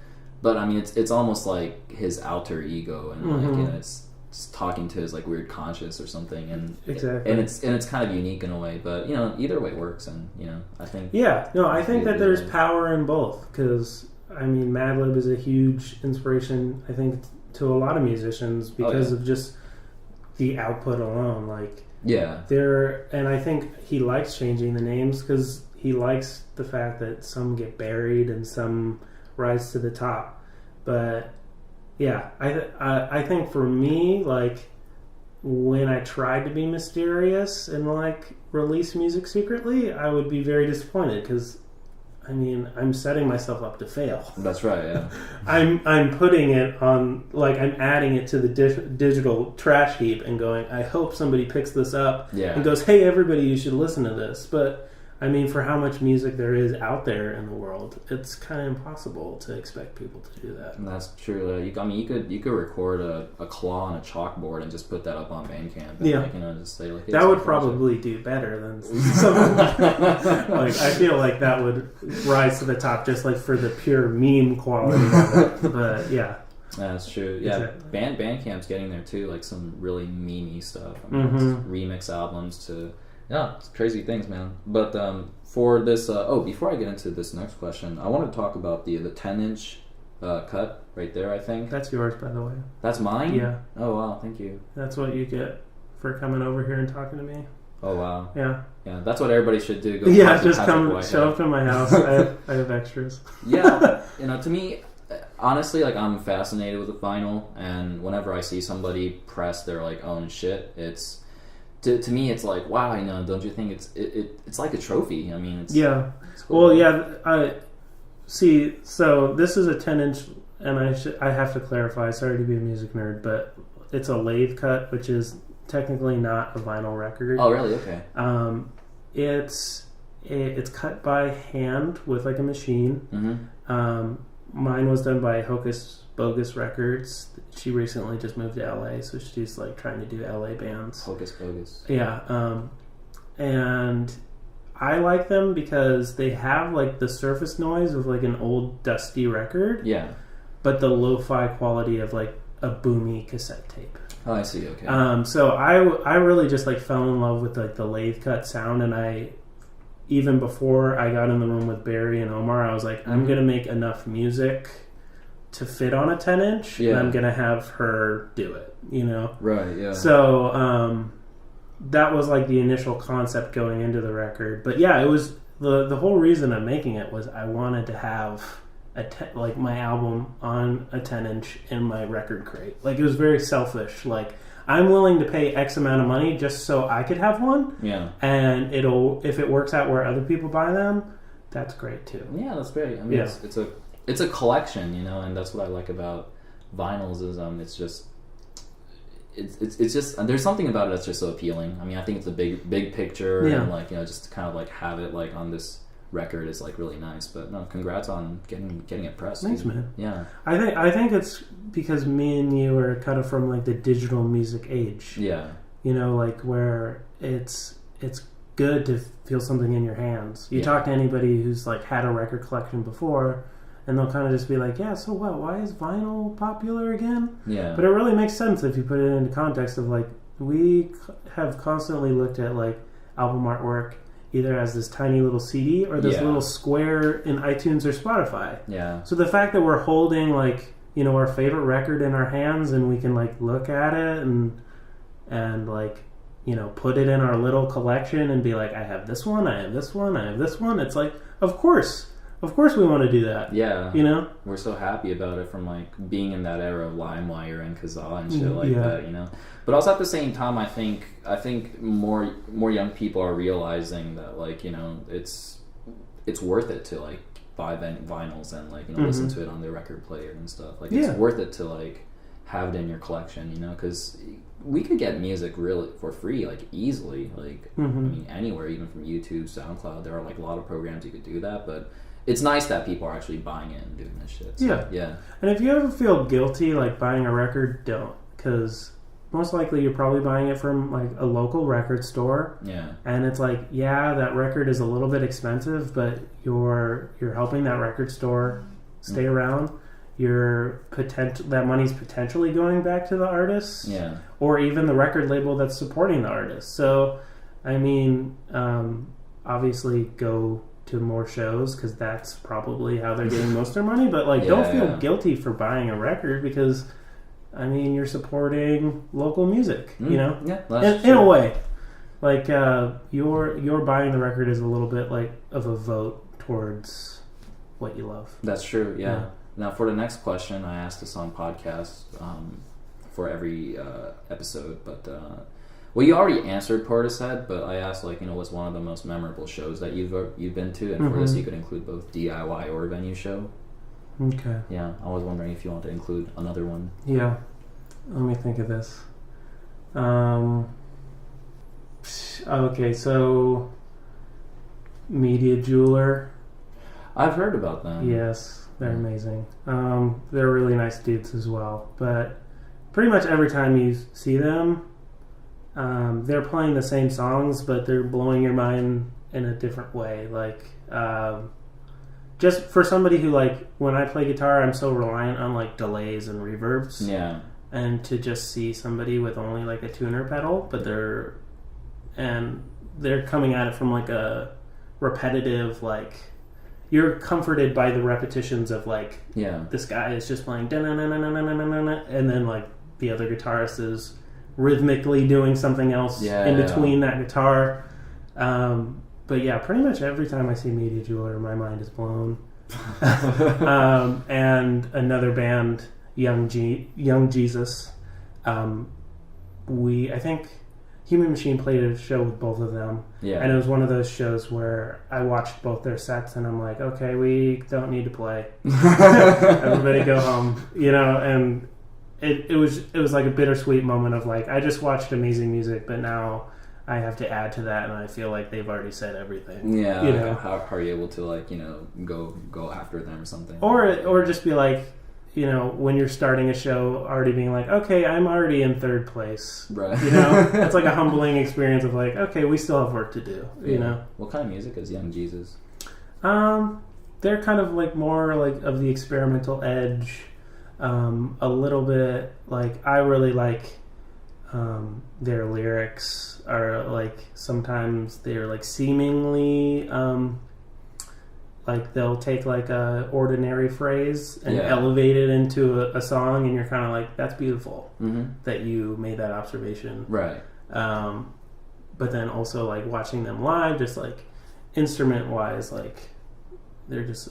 I mean, it's almost like his alter ego, and like, you know, it's just talking to his like weird conscious or something, and it's kind of unique in a way. But you know, either way works, and you know, I think I think that there's power in both, because I mean, Madlib is a huge inspiration, I think, to a lot of musicians because of just the output alone. Like, and I think he likes changing the names because he likes the fact that some get buried and some rise to the top. But I think for me, like, when I tried to be mysterious and like release music secretly, I would be very disappointed, because I mean, I'm setting myself up to fail. That's right, yeah. I'm putting it on, like, I'm adding it to the digital trash heap and going, I hope somebody picks this up and goes, hey, everybody, you should listen to this. But, I mean, for how much music there is out there in the world, it's kind of impossible to expect people to do that. And that's true. You could record a claw on a chalkboard and just put that up on Bandcamp. And yeah. Just say, like, hey, that would probably do better than something like, I feel like that would rise to the top just, like, for the pure meme quality of it. But, yeah. That's true. Yeah, exactly. Bandcamp's getting there, too. Like, some really meme-y stuff. I mean, it's remix albums to... Yeah, it's crazy things, man. But for this... before I get into this next question, I want to talk about the 10-inch cut right there, I think. That's yours, by the way. That's mine? Yeah. Oh, wow, thank you. That's what you get for coming over here and talking to me. Oh, wow. Yeah. Yeah, that's what everybody should do. Just come show up to my house. I have extras. Yeah, to me... Honestly, like, I'm fascinated with the vinyl, and whenever I see somebody press their, like, own shit, it's... To me, it's like, wow, don't you think it's like a trophy? I mean, it's... Yeah. It's cool. Well, yeah, see, so this is a 10-inch, and I have to clarify, sorry to be a music nerd, but it's a lathe cut, which is technically not a vinyl record. Oh, really? Okay. It's cut by hand with, like, a machine. Mm-hmm. Mine was done by Hocus Bogus Records. She recently just moved to LA, so she's, like, trying to do LA bands. Hocus Bogus. Yeah, and I like them because they have, like, the surface noise of, like, an old dusty record. Yeah. But the lo-fi quality of, like, a boomy cassette tape. Oh, I see. Okay. So I really just, like, fell in love with, like, the lathe cut sound, and even before I got in the room with Barry and Omar, I was like, I'm going to make enough music to fit on a 10-inch, and I'm going to have her do it, Right, yeah. So that was, like, the initial concept going into the record. But, yeah, it was the whole reason I'm making it was I wanted to have my album on a 10-inch in my record crate. Like, it was very selfish. Like, I'm willing to pay X amount of money just so I could have one. Yeah. And if it works out where other people buy them, that's great too. Yeah, that's great. I mean, it's a collection, and that's what I like about vinyls is it's just there's something about it that's just so appealing. I mean, I think it's a big picture and, like, just to kind of, like, have it, like, on this record is, like, really nice. But no, congrats on getting it pressed. Thanks, man. Yeah. I think it's because me and you are kind of from, like, the digital music age. Yeah. Like, where it's good to feel something in your hands. You talk to anybody who's, like, had a record collection before, and they'll kind of just be like, yeah, so what? Why is vinyl popular again? Yeah. But it really makes sense if you put it into context of, like, we have constantly looked at, like, album artwork either as this tiny little CD or this little square in iTunes or Spotify. Yeah. So the fact that we're holding, like, our favorite record in our hands and we can, like, look at it and like, put it in our little collection and be like, I have this one, I have this one, I have this one. It's like, of course we want to do that. Yeah. We're so happy about it from, like, being in that era of LimeWire and Kazaa and shit like that, But also at the same time, I think more young people are realizing that, like, it's worth it to, like, buy vinyls and, like, listen to it on their record player and stuff. Like, it's worth it to, like, have it in your collection, because we could get music really for free, like, easily. Like, I mean, anywhere, even from YouTube, SoundCloud, there are, like, a lot of programs you could do that, but it's nice that people are actually buying it and doing this shit. So, yeah. And if you ever feel guilty, like, buying a record, don't. Because most likely you're probably buying it from, like, a local record store. Yeah. And it's like, that record is a little bit expensive, but you're helping that record store stay around. That money's potentially going back to the artists. Yeah. Or even the record label that's supporting the artist. So, I mean, obviously go to more shows because that's probably how they're getting most of their money. But, like, don't feel guilty for buying a record because, I mean, you're supporting local music, Yeah, in a way. Like, you're buying the record is a little bit, like, of a vote towards what you love. That's true, yeah. Now, for the next question, I asked this on podcasts for every episode, but Well, you already answered Portishead, but I asked, like, what's one of the most memorable shows that you've been to? And for this, you could include both DIY or venue show. Okay. Yeah, I was wondering if you want to include another one. Yeah. Let me think of this. Okay, so Media Jeweler. I've heard about them. Yes, they're amazing. They're really nice dudes as well. But pretty much every time you see them, they're playing the same songs, but they're blowing your mind in a different way. Like, just for somebody who, like, when I play guitar, I'm so reliant on, like, delays and reverbs. Yeah. And to just see somebody with only, like, a tuner pedal, but they're coming at it from, like, a repetitive, like, you're comforted by the repetitions of, like, this guy is just playing da-na-na-na-na-na-na-na, and then, like, the other guitarist is rhythmically doing something else in between that guitar. But yeah, pretty much every time I see Media Jeweler, my mind is blown. And another band, Young Jesus. I think Human Machine played a show with both of them. Yeah. And it was one of those shows where I watched both their sets and I'm like, okay, we don't need to play. Everybody go home. And it was like a bittersweet moment of, like, I just watched amazing music, but now I have to add to that, and I feel like they've already said everything. Yeah. How are you able to, like, go after them or something? Or just be like, when you're starting a show, already being like, okay, I'm already in third place. Right. That's like a humbling experience of, like, okay, we still have work to do. What kind of music is Young Jesus? They're kind of like more like of the experimental edge. A little bit, like, I really like their lyrics are, like, sometimes they're, like, seemingly like they'll take, like, a ordinary phrase and elevate it into a song, and you're kind of like, that's beautiful that you made that observation, right? But then also, like, watching them live, just, like, instrument wise, like, they're just,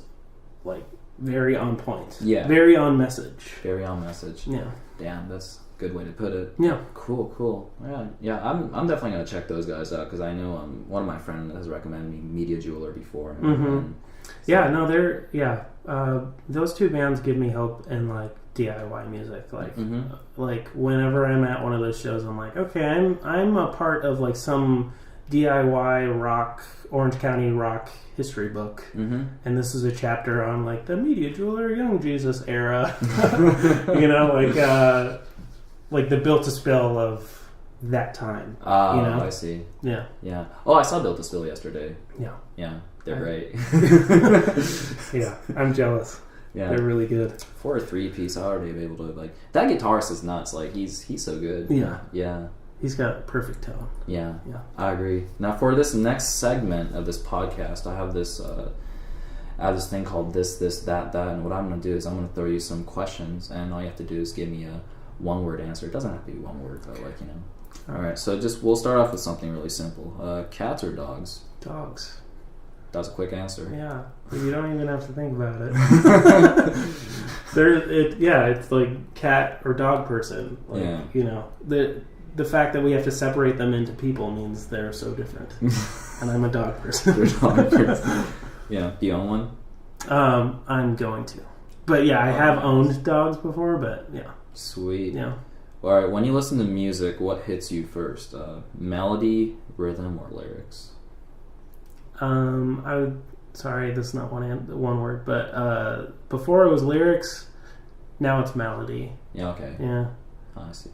like, very on point. Yeah. Very on message. Very on message. Yeah. Damn, that's a good way to put it. Yeah. Cool. Yeah. I'm definitely gonna check those guys out because I know one of my friends has recommended me Media Jeweler before. Those two bands give me hope in, like, DIY music. Like, like whenever I'm at one of those shows, I'm like, okay, I'm a part of, like, some DIY rock, Orange County rock history book, and this is a chapter on, like, the Media Jeweler, Young Jesus era. Like the Built to Spill of that time. I see. Yeah. Oh, I saw Built to Spill yesterday. Yeah, they're great. Yeah, I'm jealous. Yeah, they're really good. For a 3-piece, I already be able to, like, that guitarist is nuts. Like, he's so good. Yeah. He's got a perfect tone. Yeah, I agree. Now, for this next segment of this podcast, I have this thing called this, that, and what I'm going to do is I'm going to throw you some questions, and all you have to do is give me a one-word answer. It doesn't have to be one word, but, like, All right, so we'll start off with something really simple. Cats or dogs? Dogs. That's a quick answer. Yeah, you don't even have to think about it. It's like cat or dog person. Like, the fact that we have to separate them into people means they're so different. And I'm a dog person. You're a dog person. Yeah. Do you own one? I'm going to. But yeah, I have owned dogs before, but yeah. Sweet. Yeah. Alright, when you listen to music, what hits you first? Melody, rhythm, or lyrics? Sorry, this is not one word, but before it was lyrics, now it's melody. Yeah, okay. Yeah. I see.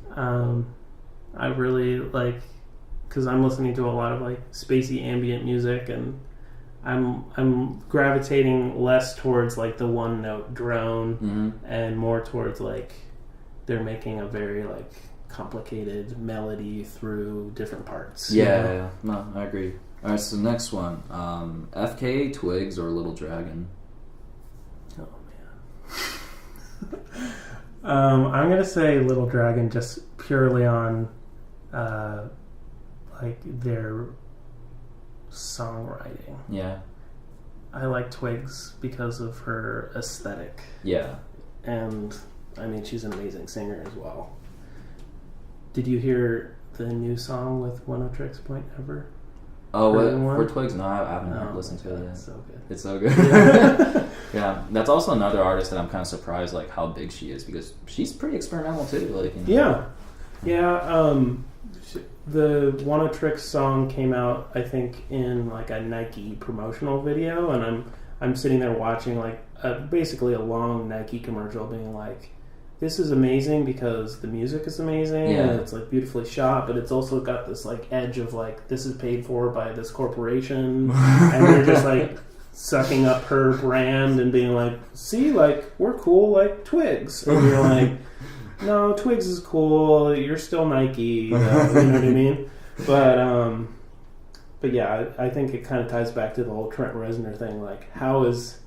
I really like, because I'm listening to a lot of, like, spacey ambient music, and I'm gravitating less towards, like, the one note drone and more towards, like, they're making a very, like, complicated melody through different parts. Yeah. No, I agree. All right, so next one, FKA Twigs or Little Dragon? Oh man. I'm gonna say Little Dragon, just purely on like their songwriting. Yeah. I like Twigs because of her aesthetic. Yeah. And I mean, she's an amazing singer as well. Did you hear the new song with One of Tricks Point Ever? Oh, what? For Twigs? No, I haven't listened to it yet. It's so good. It's so good. Yeah, that's also another artist that I'm kind of surprised, like, how big she is, because she's pretty experimental too. Like, you know. Yeah. The One of Tricks song came out, I think, in like a Nike promotional video, and I'm sitting there watching like basically a long Nike commercial, being like, this is amazing because the music is amazing and it's like beautifully shot, but it's also got this like edge of like, this is paid for by this corporation and they're just like sucking up her brand and being like, see, like, we're cool like Twigs, and you're like, no, Twigs is cool, you're still Nike, you know what I mean? But yeah, I think it kind of ties back to the whole Trent Reznor thing, like, how is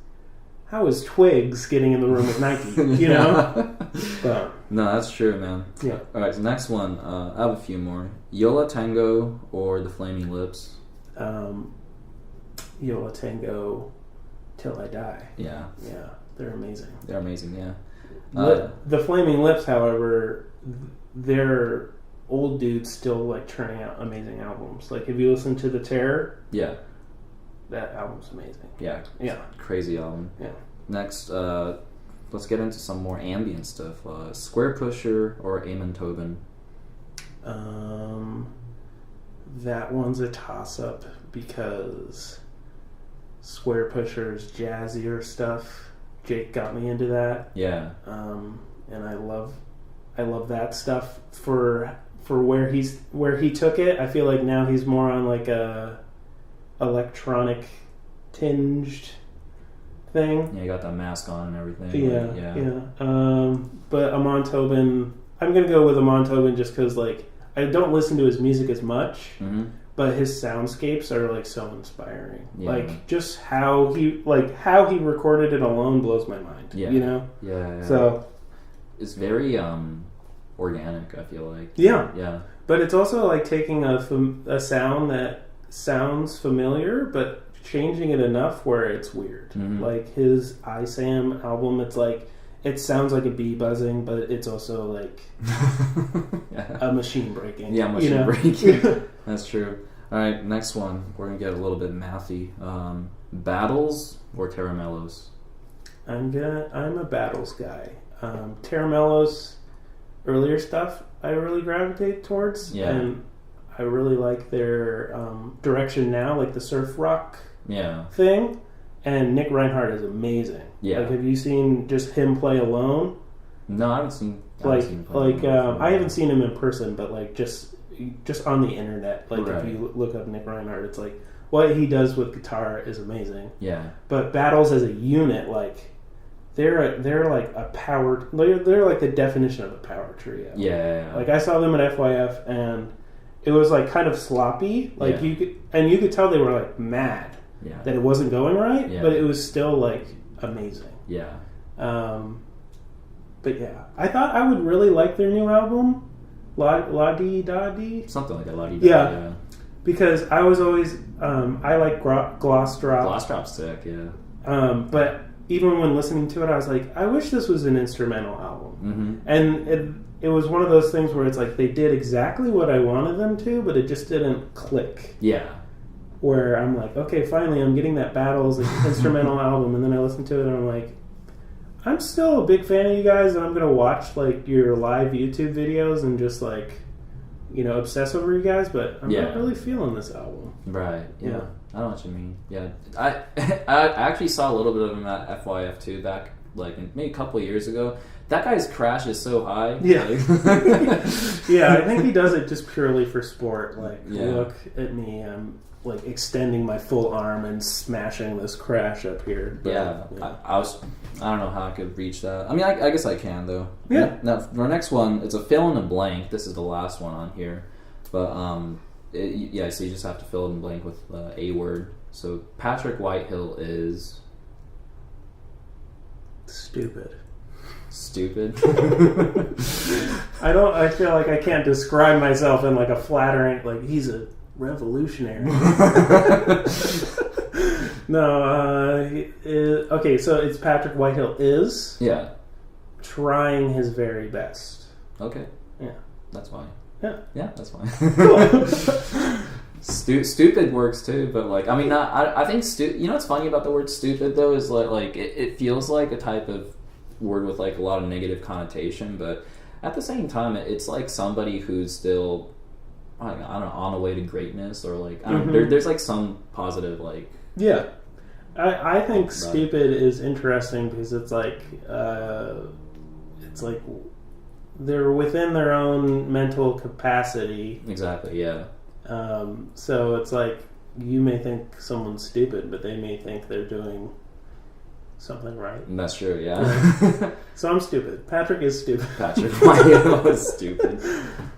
Twigs getting in the room with Nike? You know? But, no, that's true, man. Yeah. All right, so next one. I have a few more. Yola Tango or The Flaming Lips? Yola Tango, Till I Die. Yeah. Yeah, they're amazing. They're amazing, yeah. The Flaming Lips, however, they're old dudes still like churning out amazing albums. Like, if you listen to The Terror, yeah, that album's amazing. Yeah. Crazy album. Yeah. Next, let's get into some more ambient stuff. Square Pusher or Amon Tobin? That one's a toss-up because Square Pusher's jazzier stuff. Jake got me into that. Yeah. And I love that stuff for where he took it. I feel like now he's more on like a electronic tinged thing. Yeah, you got that mask on and everything. Yeah. But Amon Tobin, I'm gonna go with Amon Tobin just because like I don't listen to his music as much, but his soundscapes are like so inspiring. Yeah. Like just how he recorded it alone blows my mind. Yeah. You know. Yeah. So it's very organic, I feel like. Yeah. But it's also like taking a sound that sounds familiar, but changing it enough where it's weird. Like his ISAM album, it's like it sounds like a bee buzzing, but it's also like a machine breaking. Yeah, machine breaking. That's true. All right, next one. We're gonna get a little bit mathy. Battles or Terramellos? I'm a Battles guy. Terramellos earlier stuff I really gravitate towards, and I really like their direction now, like the surf rock thing. And Nick Reinhardt is amazing. Yeah. Like, have you seen just him play alone? No, I haven't seen. I haven't seen him in person, but like just on the internet. Like if you look up Nick Reinhardt, it's like what he does with guitar is amazing. Yeah. But Battles as a unit, like they're like a power. They're like the definition of a power trio. Yeah. Like I saw them at FYF, and it was like kind of sloppy. Like you could tell they were like mad. Yeah. That it wasn't going right, but it was still like amazing. Yeah. But yeah, I thought I would really like their new album, La Di Da Di. Something like that, La Di Da. Yeah. Because I was always I like Gloss Drop. Gloss Drop's sick, yeah. But even when listening to it, I was like, I wish this was an instrumental album. And it was one of those things where it's like they did exactly what I wanted them to, but it just didn't click. Yeah. Where I'm like, okay, finally I'm getting that Battles instrumental album, and then I listen to it and I'm like, I'm still a big fan of you guys, and I'm going to watch like your live YouTube videos and just like, you know, obsess over you guys, but I'm not really feeling this album. Right. Yeah. I know what you mean. Yeah. I actually saw a little bit of him at FYF too, back like maybe a couple of years ago. That guy's crash is so high. Yeah. Yeah, I think he does it just purely for sport. Like, look at me, I'm like extending my full arm and smashing this crash up here. But, I don't know how I could reach that. I mean, I guess I can though. Yeah. Now, for our next one, it's a fill in the blank. This is the last one on here, but so you just have to fill in the blank with a word. So Patrick Whitehill is stupid. I feel like I can't describe myself in like a flattering, like he's a revolutionary. No, okay, so it's Patrick Whitehill is trying his very best. Okay. Yeah. That's fine. Yeah, that's fine. Cool. Stupid works too, but like, I mean, I think you know what's funny about the word stupid though is like it feels like a type of word with like a lot of negative connotation, but at the same time, it's like somebody who's still, I don't know, on the way to greatness, or like there's like some positive like. Yeah, I think stupid is interesting because it's like they're within their own mental capacity. Exactly. Yeah. So it's like you may think someone's stupid, but they may think they're doing something right. That's true, yeah. So I'm stupid. Patrick is stupid. Patrick was stupid.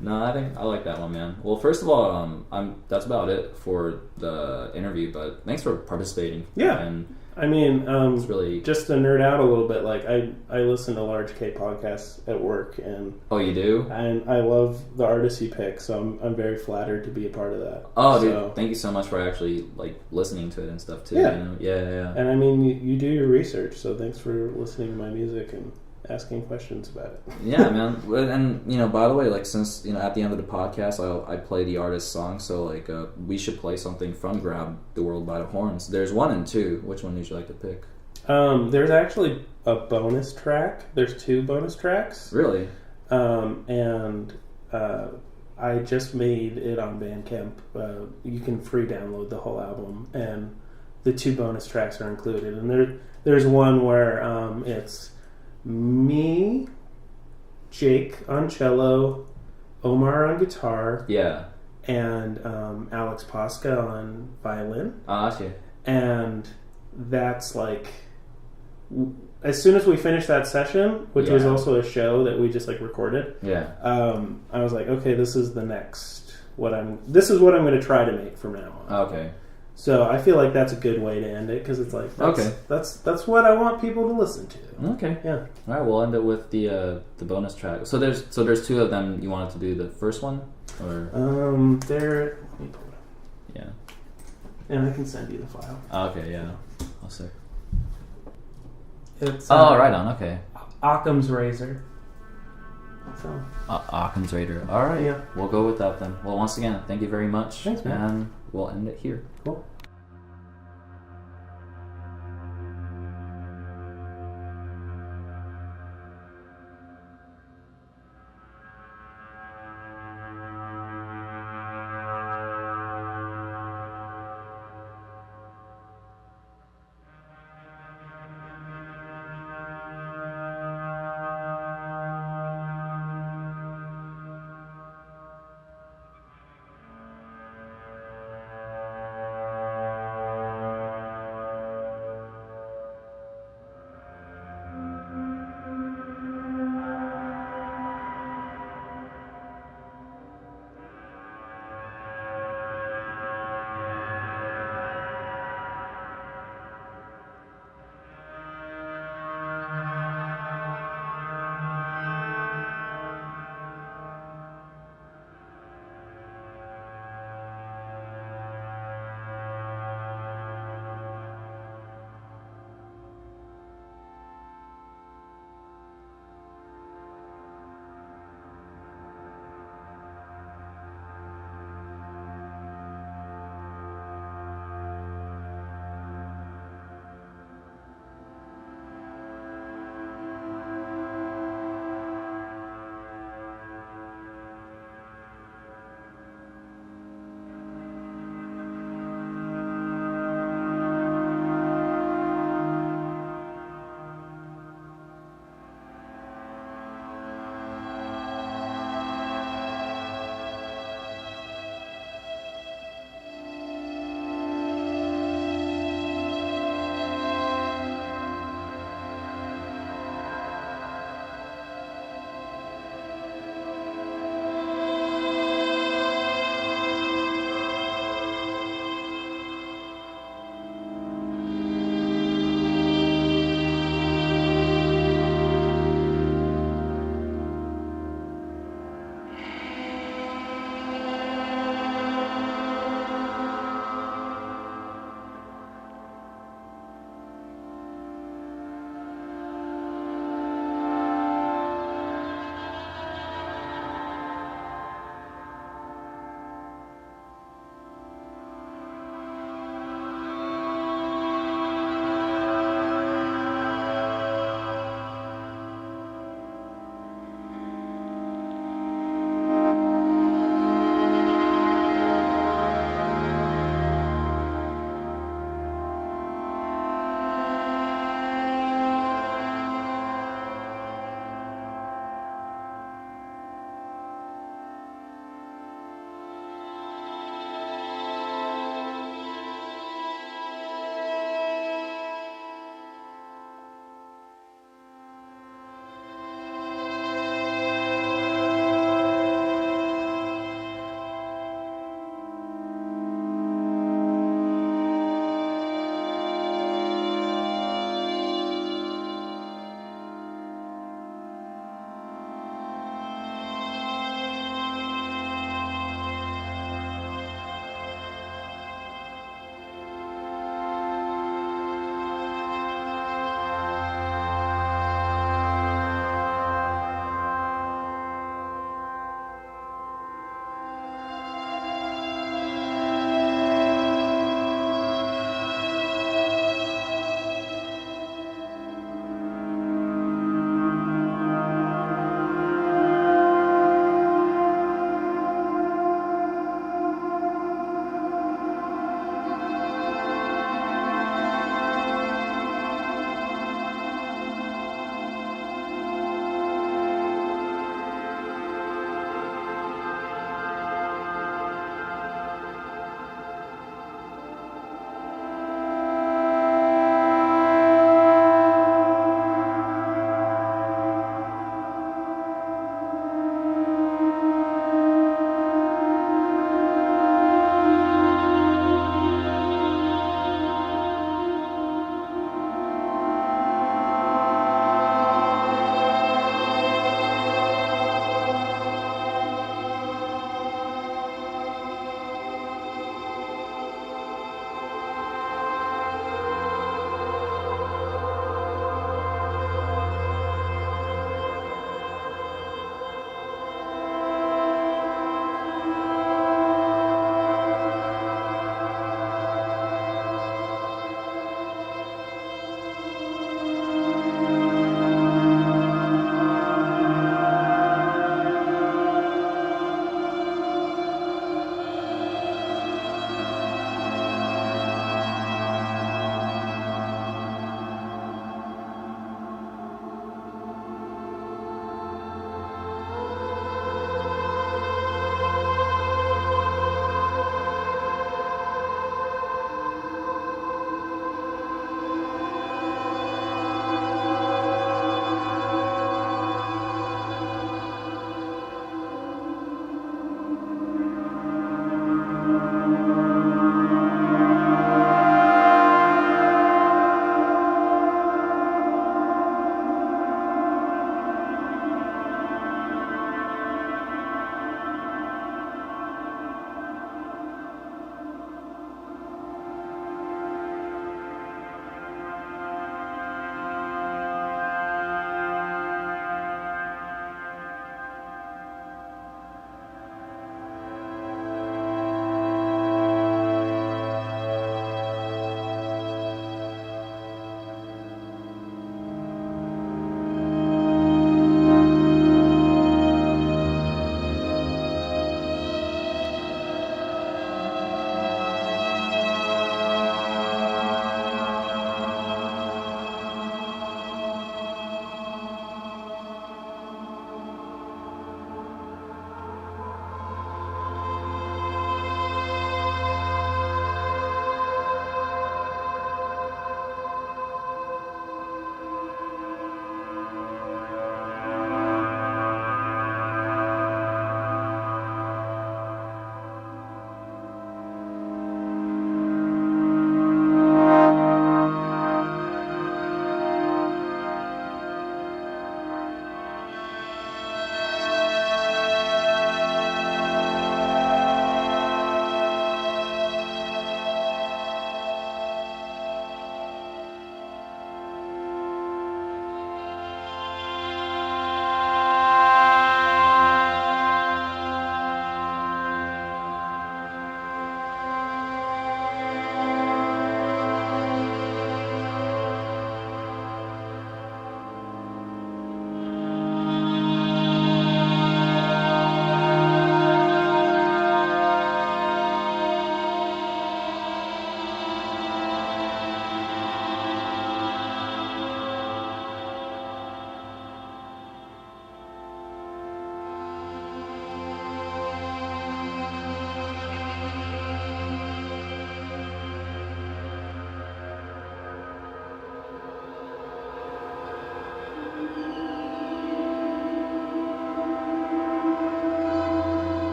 No, I think I like that one, man. Well, first of all, that's about it for the interview, but thanks for participating. Yeah. And I mean, it's really... just to nerd out a little bit, like I listen to Large K podcasts at work, and oh, you do? And I love the artists you pick, so I'm very flattered to be a part of that. Oh, dude, thank you so much for actually like listening to it and stuff too. Yeah, you know? Yeah. And I mean, you do your research, so thanks for listening to my music and asking questions about it. Yeah, man. And you know, by the way, like since you know at the end of the podcast, I play the artist's song, so like we should play something from Grab the World by the Horns. There's 1 and 2. Which one would you like to pick? There's actually a bonus track. There's 2 bonus tracks. Really? And I just made it on Bandcamp. You can free download the whole album, and the 2 bonus tracks are included. And there's one where it's me, Jake on cello, Omar on guitar, and Alex Posca on violin. I see. And that's like, as soon as we finished that session, which was also a show that we just like recorded, I was like, okay, this is what I'm going to try to make from now on. Okay. So I feel like that's a good way to end it, because it's like that's what I want people to listen to. Okay. Yeah. All right. We'll end it with the bonus track. So there's 2 of them. You wanted to do the first one, or let me pull it up. Yeah. And I can send you the file. Okay. Yeah. I'll see. It's right on. Okay. Occam's Razor. So. Occam's Razor. All right. Yeah. We'll go with that then. Well, once again, thank you very much. Thanks, man. And we'll end it here. Cool.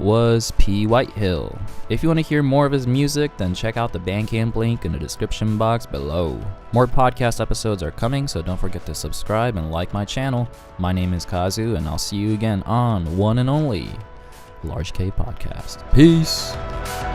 was P. Whitehill. If you want to hear more of his music, then check out the Bandcamp link in the description box below. More podcast episodes are coming, so don't forget to subscribe and like my channel. My name is Kazu, and I'll see you again on one and only Large K Podcast. Peace!